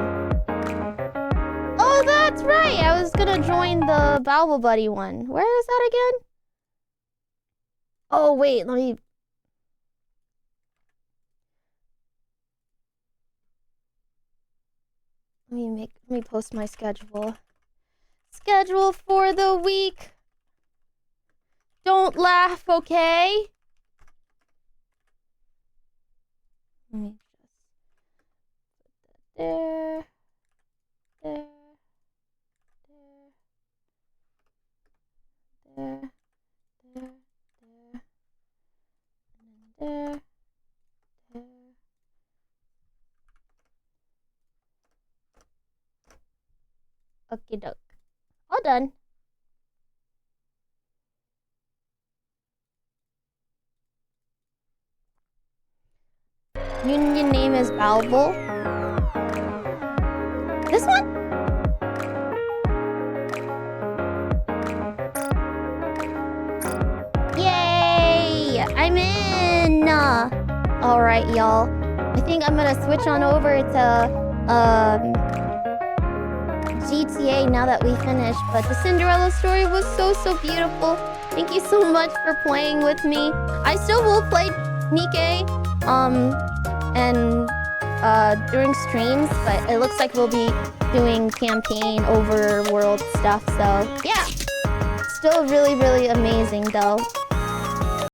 Speaker 1: Oh, that's right! I was gonna join the Balbo Buddy one. Where is that again? Oh, wait, let me... Let me post my schedule. Schedule for the week. Don't laugh, okay? Let me just put that there. There. There. There. There. And then there. Okie doke. All done. Union name is Balble. This one? Yay! I'm in! Alright, y'all. I think I'm gonna switch on over to, GTA now that we finished, but the Cinderella story was so beautiful. Thank you so much for playing with me. I still will play Nikke, during streams, but it looks like we'll be doing campaign overworld stuff, so yeah. Still really amazing though.